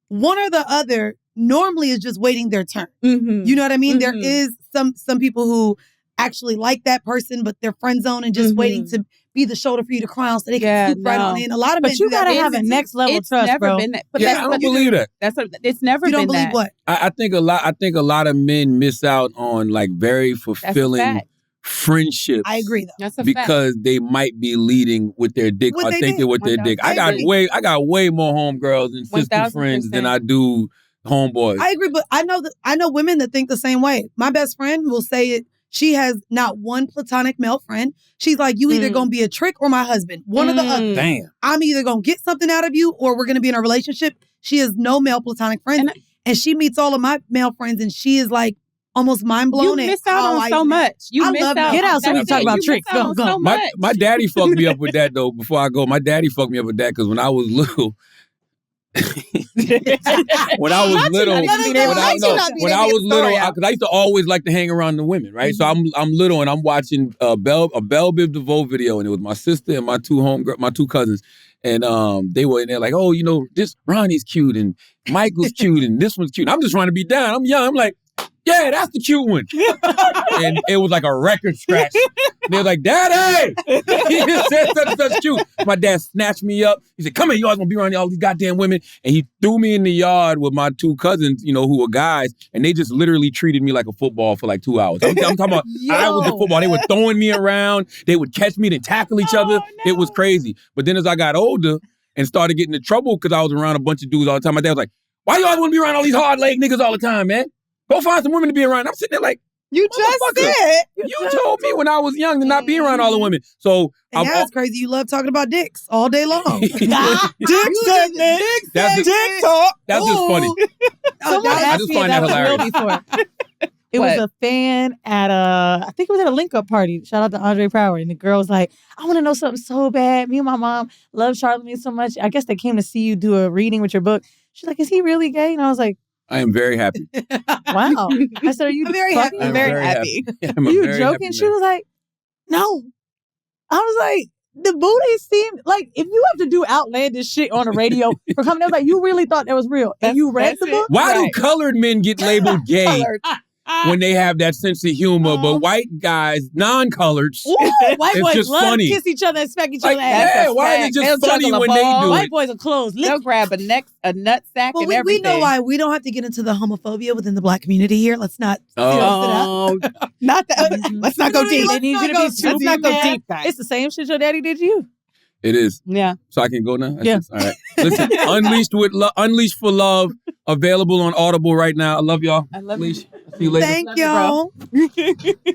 one or the other normally is just waiting their turn. Mhm. You know what I mean? There Mhm. is some people who actually like that person, but they're friend zone and just Mhm. waiting to be the shoulder for you to cry on so they Yeah, can swoop right no. on in. A lot of men But you do that gotta with have a women, too. next level It's trust, never bro. been that. But Yeah, that's I don't what- believe that. That's what it's never You been don't believe that. what? I think a lot of men miss out on like very That's a fulfilling fact. friendships. I agree, though. That's a fact. Because they might be leading with their dick With or their thinking dick. with their dick. I got 1000%. way more homegirls and sister 1000%. friends than I do homeboys. I agree, but I know women that think the same way. My best friend will say it. She has not one platonic male friend. She's like, you either going to be a trick or my husband. One of the other. Damn. I'm either going to get something out of you or we're going to be in a relationship. She has no male platonic friends. And she meets all of my male friends and she is like almost mind blown. You missed out on so much. You missed out. Get out so we talk about tricks. Go. So my daddy fucked me up with that though. Before I go, my daddy fucked me up with that because when I was little, when I was little, because I used to always like to hang around the women, right? So I'm little and I'm watching a Belle Biv DeVoe video, and it was my sister and my two cousins, and they were in there like, oh, you know, this Ronnie's cute and Michael's cute and this one's cute. I'm just trying to be down. I'm young. I'm like, yeah, that's the cute one. And it was like a record scratch. And they were like, Daddy! He just said such cute. My dad snatched me up. He said, come here, you always gonna be around all these goddamn women. And he threw me in the yard with my two cousins, you know, who were guys. And they just literally treated me like a football for like 2 hours. I'm talking about, I was the football. They were throwing me around. They would catch me, then tackle each other. No. It was crazy. But then as I got older and started getting in trouble because I was around a bunch of dudes all the time, my dad was like, why you always want to be around all these hard leg niggas all the time, man? Go find some women to be around. I'm sitting there like, you just said. You told me when I was young to not be around all the women. So that's crazy. You love talking about dicks all day long. Dick talk. That's just funny. I just find that hilarious. It was a fan at I think it was at a link-up party. Shout out to Andre Power. And the girl was like, I want to know something so bad. Me and my mom love Charlamagne so much. I guess they came to see you do a reading with your book. She's like, is he really gay? And I was like, I am very happy. Wow. I said, are you very happy? I'm very happy. You joking? She was like, no. I was like, the booty seemed like if you have to do outlandish shit on the radio for coming, I was like, you really thought that was real. And you read the book? Why do colored men get labeled gay? When they have that sense of humor, but white guys, non-colored, white boys love to kiss each other and smack each other. Yeah, why is it just funny when they do White boys are closed. They'll grab a nut sack and everything. We know why. We don't have to get into the homophobia within the Black community here. Let's not. Not that. Let's not go deep. Let's not go deep, guys. It's the same shit your daddy did to you. It is. Yeah. So I can go now? Yeah. All right. Listen, Unleashed for Love, available on Audible right now. I love y'all. I love you. See you later. Thank y'all.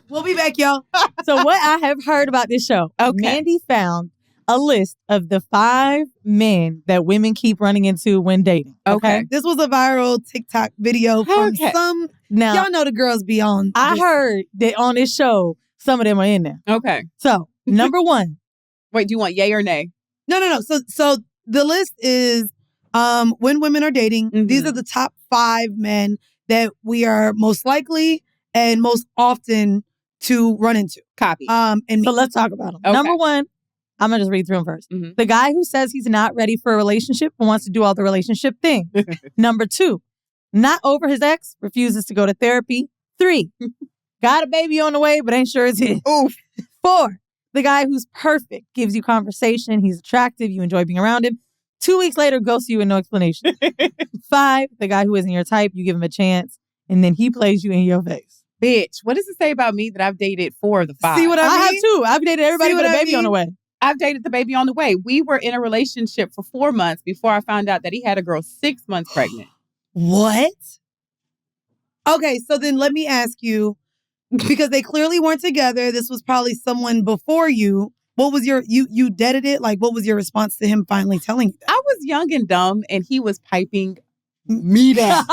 We'll be back, y'all. So what I have heard about this show, Mandy found a list of the 5 men that women keep running into when dating. Okay. This was a viral TikTok video from some, now, y'all know the girls beyond. I heard that on this show, some of them are in there. Okay. So, number 1. Wait, do you want yay or nay? No. So the list is when women are dating, these are the top 5 men that we are most likely and most often to run into. Copy. So let's talk about them. Okay. Number 1, I'm going to just read through them first. The guy who says he's not ready for a relationship but wants to do all the relationship things. Number 2, not over his ex, refuses to go to therapy. 3, got a baby on the way but ain't sure it's his. Oof. 4, the guy who's perfect, gives you conversation, he's attractive, you enjoy being around him. 2 weeks later, ghosts you with no explanation. 5, the guy who isn't your type, you give him a chance, and then he plays you in your face. Bitch, what does it say about me that I've dated 4 of the 5? See what I mean? I have too. I've dated everybody with a baby on the way. I've dated the baby on the way. We were in a relationship for 4 months before I found out that he had a girl 6 months pregnant. What? Okay, so then let me ask you, because they clearly weren't together. This was probably someone before you. What was you deaded it? Like, what was your response to him finally telling you that? I was young and dumb, and he was piping me down.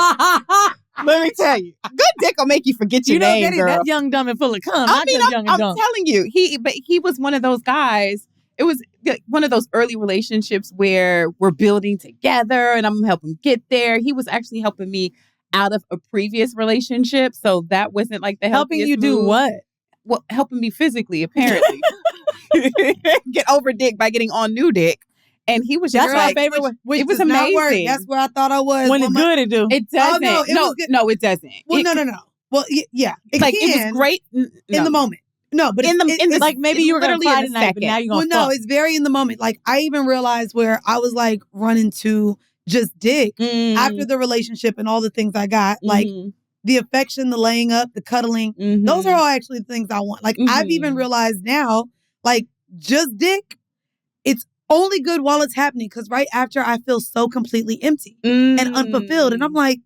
Let me tell you, good dick will make you forget your name, girl. That's young, dumb, and full of cum. I'm telling you, he was one of those guys. It was one of those early relationships where we're building together, and I'm helping him get there. He was actually helping me out of a previous relationship, so that wasn't like the helping you move. Do what? Well, helping me physically, apparently. Get over dick by getting on new dick. And he was just my favorite one. Which it was does amazing. Not work. That's where I thought I was. When it's good, it do. It doesn't. No, it doesn't. Well, no. Well, yeah. It was great in the moment. No, but it's like maybe you were going to fly tonight, but now you're going to no, it's very in the moment. Like, I even realized where I was like running to just dick after the relationship and all the things I got. Like, the affection, the laying up, the cuddling. Those are all actually the things I want. Like, I've even realized now, like, just dick, it's only good while it's happening. Because right after, I feel so completely empty and unfulfilled. And I'm like,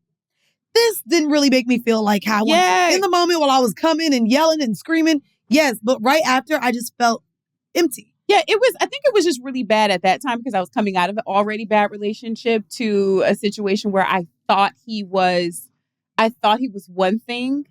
this didn't really make me feel like how I wanted. In the moment while I was coming and yelling and screaming, yes, but right after I just felt empty. Yeah, I think it was just really bad at that time because I was coming out of an already bad relationship to a situation where I thought he was one thing.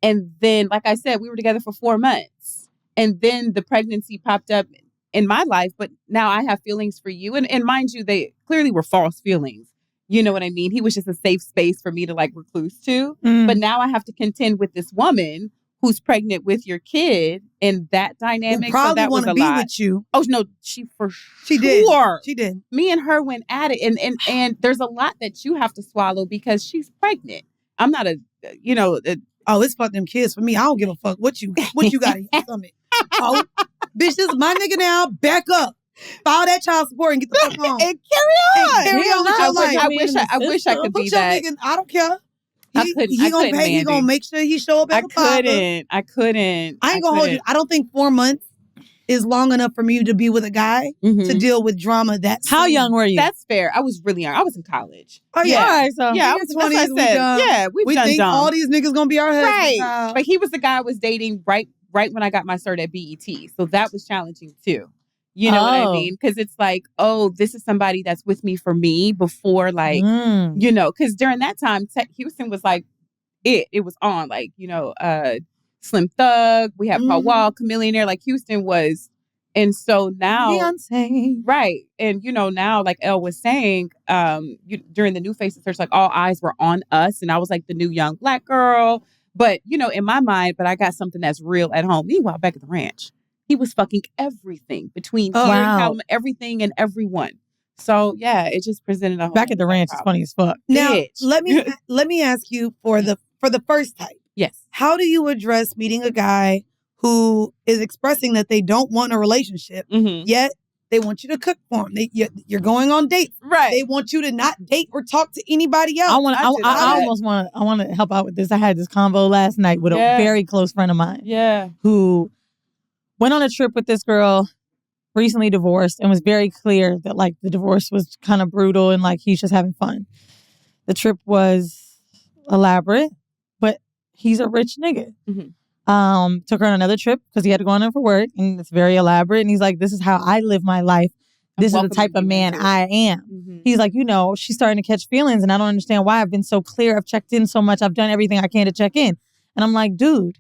And then, like I said, we were together for 4 months. And then the pregnancy popped up in my life. But now I have feelings for you. And mind you, they clearly were false feelings. You know what I mean? He was just a safe space for me to like recluse to. But now I have to contend with this woman who's pregnant with your kid and that dynamic. Who probably so that want was to be lot. with you. Oh, no, she She sure. She did. Me and her went at it. And there's a lot that you have to swallow because she's pregnant. I'm not it's fuck them kids for me. I don't give a fuck what you got in your stomach. Oh, bitch, this is my nigga now. Back up. File that child support and get the fuck on. and carry on. Carry on with your life. I wish I could Put be your that. nigga, I don't care. I couldn't, He gonna make sure he show up at I the father. couldn't. I ain't gonna hold you. I don't think 4 months is long enough for me to be with a guy to deal with drama. How young were you? That's fair. I was really young. I was in college. Oh yeah. All right, so Yeah, I was 20s. Yeah, we done think dumb. all these niggas gonna be our husbands. Right. But he was the guy I was dating right when I got my cert at BET. So that was challenging too. You know what I mean? Because it's like, oh, this is somebody that's with me for me before, like, because during that time, Houston was like, it was on, like, Slim Thug. We had Paul Wall, Chameleonaire, like Houston was. And so now, Beyonce. Right. And, now, like Elle was saying, during the New Faces search, like all eyes were on us. And I was like the new young black girl. But, in my mind, but I got something that's real at home. Meanwhile, back at the ranch, he was fucking everything between here and Calumet, everything and everyone. So, yeah, it just presented a whole Back at the ranch is funny as fuck. Now, let me ask you for the first type. Yes. How do you address meeting a guy who is expressing that they don't want a relationship, yet they want you to cook for them? You're going on dates. Right. They want you to not date or talk to anybody else. I want to help out with this. I had this convo last night with a very close friend of mine. Yeah. Who went on a trip with this girl, recently divorced, and was very clear that like the divorce was kind of brutal and like he's just having fun. The trip was elaborate, but he's a rich nigga. Took her on another trip because he had to go on there for work, and it's very elaborate. And he's like, this is how I live my life. This is the type of man I am. He's like, she's starting to catch feelings, and I don't understand why. I've been so clear. I've checked in so much. I've done everything I can to check in. And I'm like, dude,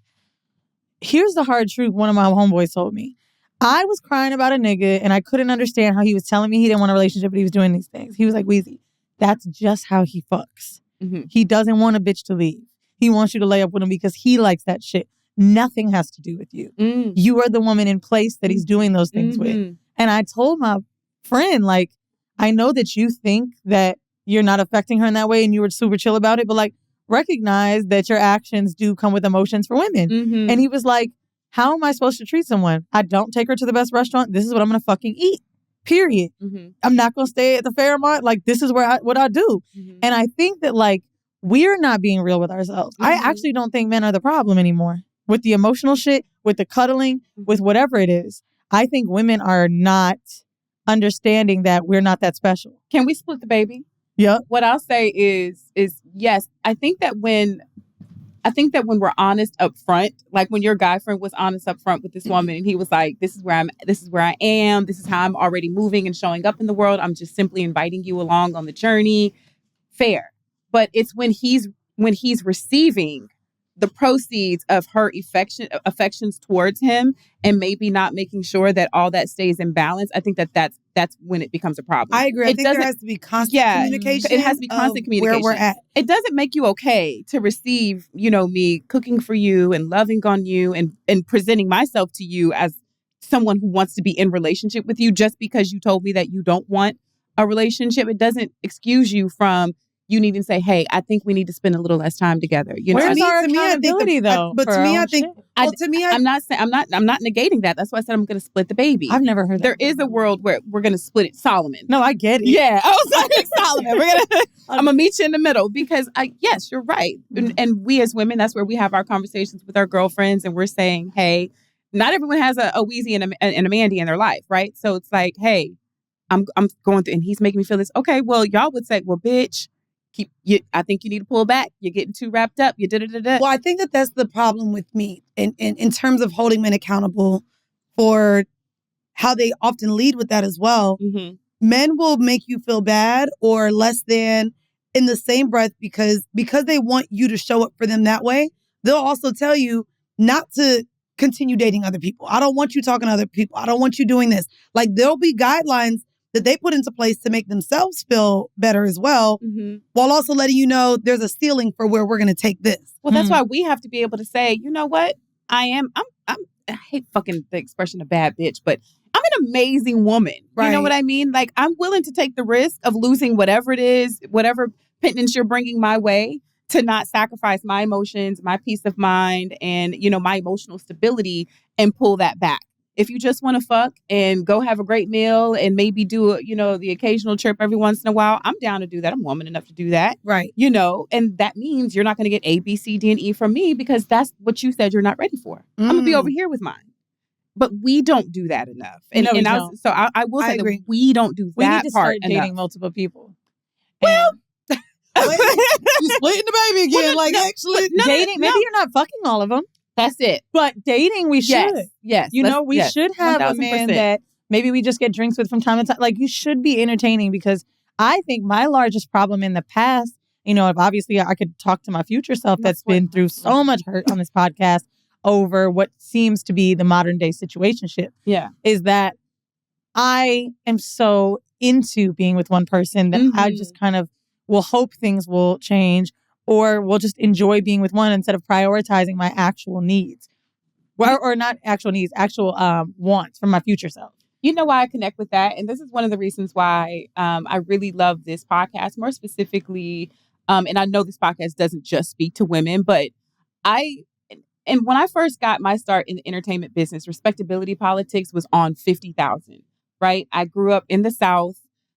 here's the hard truth. One of my homeboys told me. I was crying about a nigga, and I couldn't understand how he was telling me he didn't want a relationship, but he was doing these things. He was like, Weezy, that's just how he fucks. He doesn't want a bitch to leave. He wants you to lay up with him because he likes that shit. Nothing has to do with you. You are the woman in place that he's doing those things with. And I told my friend, like, I know that you think that you're not affecting her in that way and you were super chill about it, but like, recognize that your actions do come with emotions for women. And he was like, how am I supposed to treat someone? I don't take her to the best restaurant. This is what I'm going to fucking eat. Period. I'm not going to stay at the Fairmont. Like, this is what I do. And I think that like, we're not being real with ourselves. I actually don't think men are the problem anymore. With the emotional shit, with the cuddling, with whatever it is. I think women are not understanding that we're not that special. Can we split the baby? Yeah. What I'll say is yes. I think that when we're honest up front, like when your guy friend was honest up front with this woman and he was like, this is where I am, this is how I'm already moving and showing up in the world. I'm just simply inviting you along on the journey. Fair. But it's when he's receiving the proceeds of her affections towards him and maybe not making sure that all that stays in balance. I think that's when it becomes a problem. I agree. I think there has to be constant communication. It has to be constant communication. Where we're at. It doesn't make you okay to receive, me cooking for you and loving on you and presenting myself to you as someone who wants to be in relationship with you just because you told me that you don't want a relationship. It doesn't excuse you from you need to say, hey, I think we need to spend a little less time together. Where's our accountability, though? But to me, I think, I'm not negating that. That's why I said I'm going to split the baby. I've never heard that. There is a world where we're going to split it. Solomon. No, I get it. Yeah. I was like, Solomon. I'm going to meet you in the middle because yes, you're right. And we as women, that's where we have our conversations with our girlfriends and we're saying, hey, not everyone has a Weezy and a Mandy in their life, right? So it's like, hey, I'm going through and he's making me feel this. Okay, well, y'all would say, well, bitch, I think you need to pull back. You're getting too wrapped up. You da-da-da-da. Well, I think that that's the problem with me in terms of holding men accountable for how they often lead with that as well. Mm-hmm. Men will make you feel bad or less than in the same breath because they want you to show up for them that way. They'll also tell you not to continue dating other people. I don't want you talking to other people. I don't want you doing this. Like there'll be guidelines that they put into place to make themselves feel better as well, while also letting you know there's a ceiling for where we're going to take this. Well, that's why we have to be able to say, you know what? I hate fucking the expression a bad bitch, but I'm an amazing woman. Right. You know what I mean? Like I'm willing to take the risk of losing whatever it is, whatever pittance you're bringing my way, to not sacrifice my emotions, my peace of mind, and, you know, my emotional stability and pull that back. If you just want to fuck and go have a great meal and maybe do, the occasional trip every once in a while, I'm down to do that. I'm woman enough to do that. Right. And that means you're not going to get A, B, C, D, and E from me because that's what you said you're not ready for. I'm going to be over here with mine. But we don't do that enough. And, No, we and don't. I will say agree. that we don't do We that need to part start dating enough. multiple people. Well, You splitting the baby again. Actually. Dating, maybe you're not fucking all of them, that's it. but dating, we should. Yes. We should have a man 1000%. that maybe we just get drinks with from time to time. Like, you should be entertaining, because I think my largest problem in the past, if obviously I could talk to my future self that's been through so much hurt on this podcast over what seems to be the modern day situationship, is that I am so into being with one person that I just kind of will hope things will change, or will just enjoy being with one instead of prioritizing my actual needs. Well, or not actual needs, actual wants from my future self. You know why I connect with that? And this is one of the reasons why I really love this podcast, more specifically. And I know this podcast doesn't just speak to women, but when I first got my start in the entertainment business, respectability politics was on 50,000, right? I grew up in the South,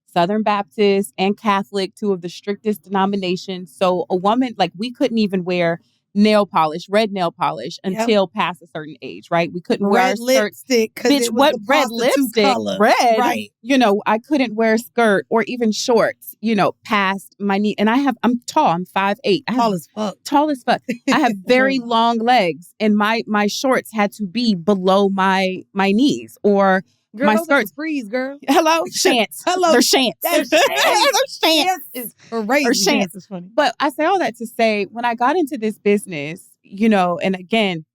Southern Baptist and Catholic, two of the strictest denominations. So a woman, we couldn't even wear red nail polish until past a certain age, right? We couldn't wear Red lipstick. Bitch, what red lipstick? Color. Red. Right. I couldn't wear a skirt or even shorts, past my knee. And I'm tall. I'm 5'8". Tall as fuck. Tall as fuck. I have very long legs, and my shorts had to be below my knees, or Girl, my those skirts. are freeze, girl. Hello, shants. Hello. They're shants. They're shants. They're shants. Is crazy. Or shants. Is funny. But I say all that to say, when I got into this business, and again,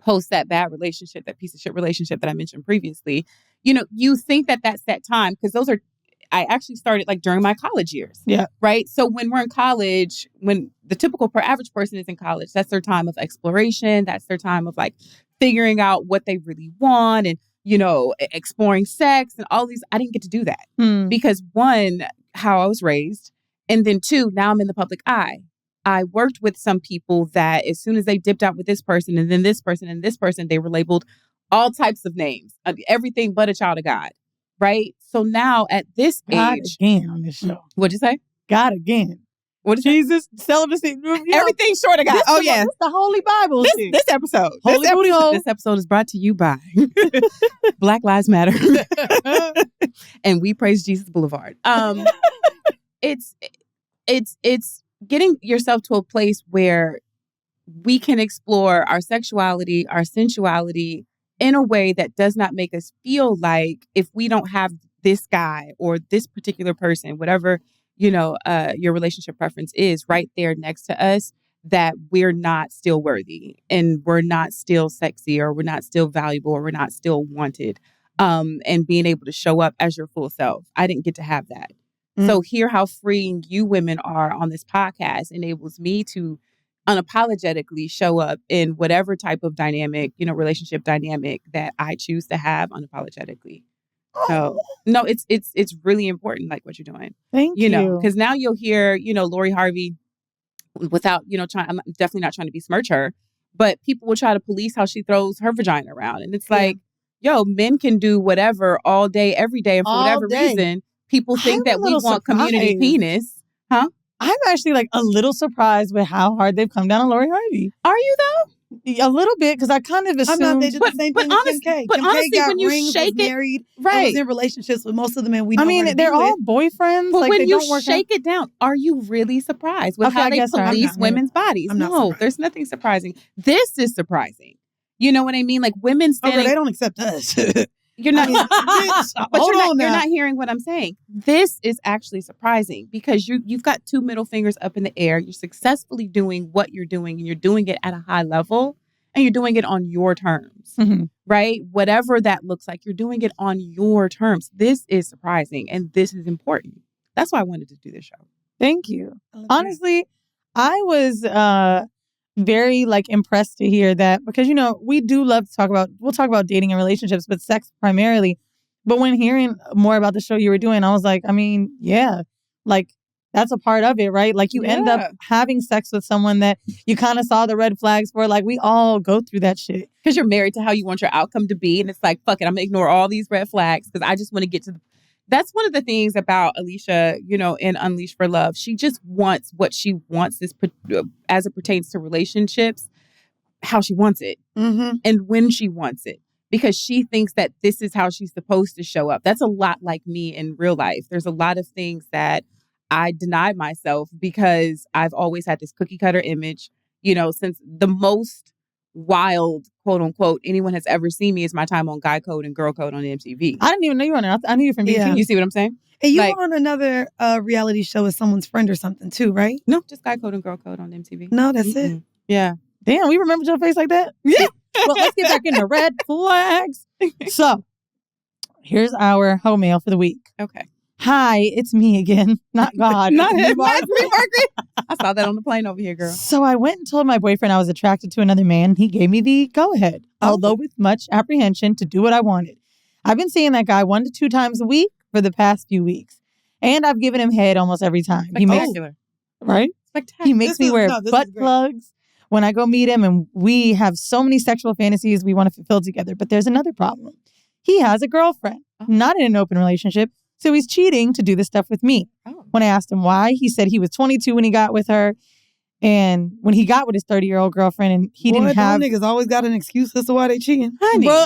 post that bad relationship, that piece of shit relationship that I mentioned previously, you think that that's that time, because I actually started during my college years. Yeah. Right. So when we're in college, when the typical average person is in college, that's their time of exploration. That's their time of figuring out what they really want and, exploring sex and all these. I didn't get to do that because, one, how I was raised, and then two, now I'm in the public eye. I worked with some people that as soon as they dipped out with this person and then this person and this person, they were labeled all types of names, everything but a child of God. Right. So now at this God age, again on this show. What'd you say? God again. What did you say? Jesus, celibacy. Everything short of God. This Oh, the- yeah. This the Holy Bible. shit. This episode. Holy booty hole. This episode is brought to you by Black Lives Matter. And we praise Jesus Boulevard. It's getting yourself to a place where we can explore our sexuality, our sensuality in a way that does not make us feel like, if we don't have this guy or this particular person, whatever, your relationship preference is right there next to us, that we're not still worthy and we're not still sexy, or we're not still valuable, or we're not still wanted. And being able to show up as your full self. I didn't get to have that. So hear how freeing you women are on this podcast enables me to unapologetically show up in whatever type of dynamic, relationship dynamic that I choose to have unapologetically. So no, it's really important, what you're doing. Thank you. Because now you'll hear, Lori Harvey, without, I'm definitely not trying to besmirch her, but people will try to police how she throws her vagina around. And it's yo, men can do whatever all day, every day. And for whatever reason, people think that we want community penis. Huh? I'm actually a little surprised with how hard they've come down on Lori Harvey. Are you though? A little bit, because I kind of assumed. I'm not. They did the same thing with Kim K. But Kim honestly, K got when you rings, shake was it, married, right, and was in relationships with most of the men we know. I mean, they're all boyfriends. But like, when they you don't work shake it down, are you really surprised with Okay, how I they guess so. police women's bodies? I'm not No, surprised. there's nothing surprising. This is surprising. You know what I mean? Like women standing. They don't accept us. You're not, but you're not hearing what I'm saying. This is actually surprising because you've got two middle fingers up in the air. You're successfully doing what you're doing, and you're doing it at a high level, and you're doing it on your terms, right? Whatever that looks like, you're doing it on your terms. This is surprising, and this is important. That's why I wanted to do this show. Thank you. Honestly, I was very impressed to hear that, because we do love to we'll talk about dating and relationships, but sex primarily. But when hearing more about the show you were doing, I was like, I mean, yeah, that's a part of it, right? Like you end up having sex with someone that you kind of saw the red flags for. Like we all go through that shit. Because you're married to how you want your outcome to be. And it's like, fuck it, I'm going to ignore all these red flags because I just want to get to the... That's one of the things about Alesha, in Unleash for Love. She just wants what she wants as it pertains to relationships, how she wants it and when she wants it, because she thinks that this is how she's supposed to show up. That's a lot like me in real life. There's a lot of things that I denied myself because I've always had this cookie cutter image, since the most wild, quote unquote, anyone has ever seen me is my time on Guy Code and Girl Code on MTV. I didn't even know you were on it. I knew you from BT. Yeah. You see what I'm saying? And you were on another reality show with someone's friend or something too, right? No, just Guy Code and Girl Code on MTV. No, that's it. Yeah. Damn, we remembered your face like that? Yeah. Well, let's get back into red flags. So, here's our home mail for the week. Okay. Hi, it's me again. Not God. Not him. It's me, Margaret. I saw that on the plane over here, girl. So I went and told my boyfriend I was attracted to another man. He gave me the go-ahead, although with much apprehension to do what I wanted. I've been seeing that guy 1 to 2 times a week for the past few weeks. And I've given him head almost every time. Spectacular. Right? Spectacular. He makes me wear butt plugs when I go meet him, and we have so many sexual fantasies we want to fulfill together. But there's another problem. He has a girlfriend, not in an open relationship. So he's cheating to do this stuff with me. When I asked him why, he said he was 22 when he got with her. And when he got with his 30-year-old girlfriend, and he didn't have... niggas always got an excuse as to why they cheating. Honey. Bro,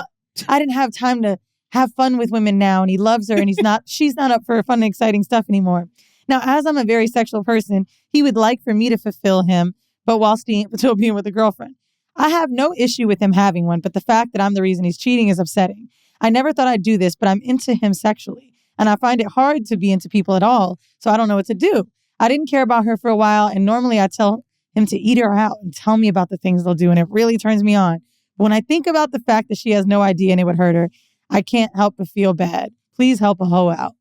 I didn't have time to have fun with women now, and he loves her, and she's not up for fun and exciting stuff anymore. Now, as I'm a very sexual person, he would like for me to fulfill him, but while still being with a girlfriend. I have no issue with him having one, but the fact that I'm the reason he's cheating is upsetting. I never thought I'd do this, but I'm into him sexually. And I find it hard to be into people at all, so I don't know what to do. I didn't care about her for a while, and normally I tell him to eat her out and tell me about the things they'll do, and it really turns me on. But when I think about the fact that she has no idea and it would hurt her, I can't help but feel bad. Please help a hoe out.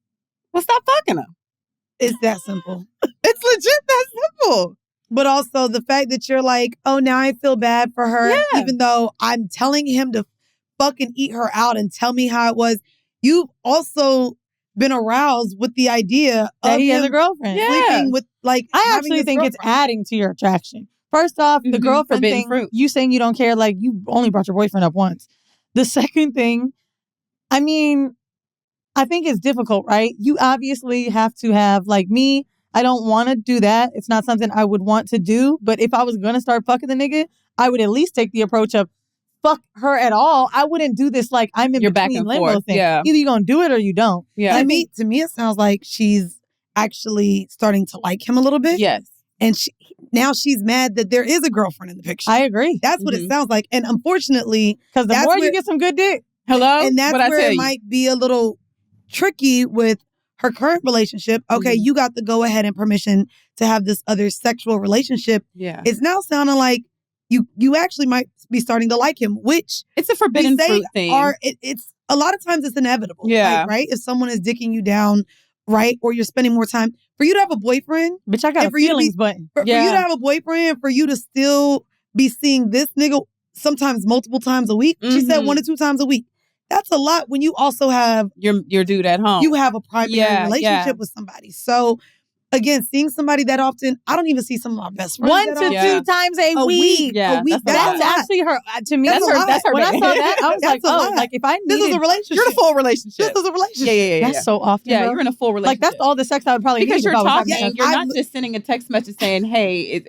Well, stop fucking her. It's that simple. It's legit that simple. But also the fact that you're like, oh, now I feel bad for her, even though I'm telling him to fucking eat her out and tell me how it was. You've also been aroused with the idea that of he has a girlfriend. Sleeping with, I actually think it's adding to your attraction. First off, the girlfriend thing, you saying you don't care, you only brought your boyfriend up once. The second thing, I mean, I think it's difficult, right? You obviously have to have, me, I don't want to do that. It's not something I would want to do. But if I was going to start fucking the nigga, I would at least take the approach of fuck her at all. I wouldn't do this I'm in between limbo thing. Yeah. Either you're going to do it or you don't. Yeah. To me, it sounds like she's actually starting to like him a little bit. Yes. And now she's mad that there is a girlfriend in the picture. I agree. That's what it sounds like. And unfortunately, because the more you get some good dick. Hello? And that's where it might be a little tricky with her current relationship. Okay, you got the go ahead and permission to have this other sexual relationship. Yeah. It's now sounding like you actually might be starting to like him, which it's a forbidden fruit thing. It's a lot of times it's inevitable. Yeah. Right? If someone is dicking you down, right? Or you're spending more time. For you to have a boyfriend. Bitch, I got a feelings button. For you to have a boyfriend, for you to still be seeing this nigga sometimes multiple times a week. She said 1 to 2 times a week. That's a lot when you also have your dude at home. You have a primary relationship with somebody. So again, seeing somebody that often, I don't even see some of my best friends 1 to 2 times a week. Yeah, a week. That's actually her. To me, that's her. When I saw that, I was like, oh, if I needed, this is a relationship. You're in a full relationship. This is a relationship. Yeah. That's so often. Yeah, bro. you're in a full relationship. That's all the sex I would probably because need. You're talking. You're not just sending a text message saying, "Hey,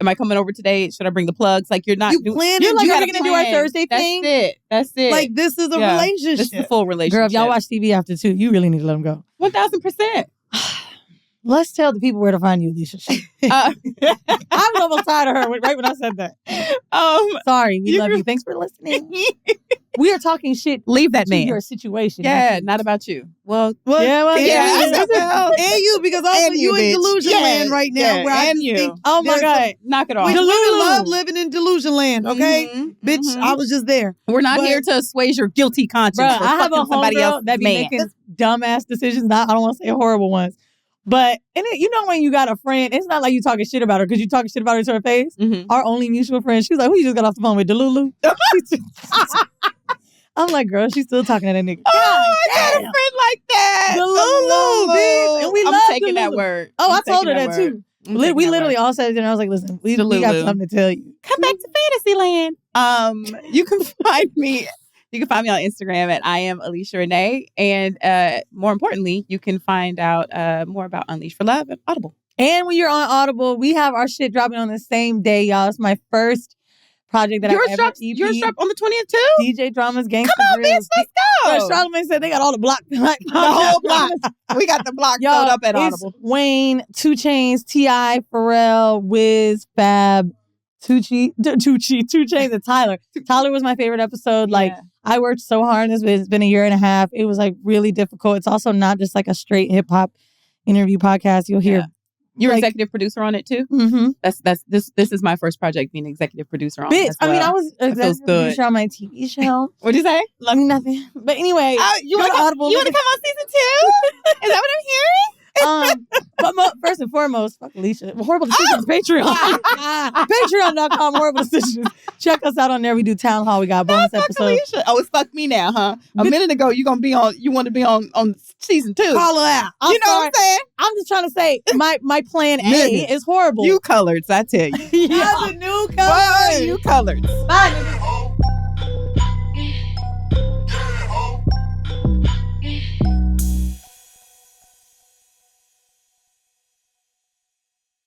Am I coming over today? Should I bring the plugs? Like, you're not. You planned you're it. like, You're gotta gonna do our plan. Thursday thing. That's it. Like, this is a relationship. This is a full relationship. Girl, if y'all watch TV after 2, you really need to let them go. 1000%. Let's tell the people where to find you, Alesha. I'm almost tired of her right when I said that. Sorry, we love you. Thanks for listening. We are talking shit. Leave that to man. your situation. Yeah, not about you. Well, yeah, and you, because also And you in bitch. delusion land right now. Yeah, where I and just you. think Oh my God. Knock it off. women Delulu. love living in delusion land, okay? Mhm, Bitch, mhm. I was just there. We're not But- here to assuage your guilty conscience. Bruh, for I have a fucking somebody homegirl else's that be man. making dumbass decisions. I don't want to say horrible ones. But, and it, you know when you got a friend, it's not like you talking shit about her because you talking shit about her to her face. Mhm. Our only mutual friend, she was like, who you just got off the phone with? Delulu? I'm like, girl, she's still talking to that nigga. Oh, I got a friend like that. Delulu, bitch. And we I'm love taking that Delulu. word. Oh, I'm I told her taking that too. word. We literally all said it, and I was like, listen, we got Delulu. something to tell you. Come back to Fantasyland. You can find me. You can find me on Instagram at I am Alesha Renee, and more importantly, you can find out more about Unleash for Love and Audible. And when you're on Audible, we have our shit dropping on the same day, y'all. It's my first project that Yours I ever drops. EP. Yours drop on the 20th too. DJ Drama's Gangsta Come on, bitch, Grills. let's go. Charlamagne said they got all the block. Like, The whole block. We got the block Y'all, filled up at it's Audible. Wayne, 2 Chainz, T.I., Pharrell, Wiz, Fab, 2 Chainz, and Tyler. Tyler was my favorite episode. Like, Yeah. I worked so hard. It's been a year and a half. It was like really difficult. It's also not just like a straight hip hop interview podcast. You'll hear. Yeah. You're like, executive producer on it too. Mm-hmm. This is my first project being executive producer on. Bitch, as well. I was That feels executive good. producer on my TV show. What'd you say? I mean, nothing. But anyway, You go want to to Audible. come on season 2? Is that what I'm hearing? But first and foremost, fuck Alesha. Horrible Decisions, Patreon. Patreon.com, Horrible Decisions. Check us out on there. We do Town Hall. We got bonus Fuck episodes. Alesha. Oh, it's fuck me now, huh? A minute ago, you want to be on season 2. Call her out. You know what I'm saying? I'm just trying to say, my plan A is horrible. You coloreds, I tell you. yeah. The new Boy, you coloreds. Bye, niggas.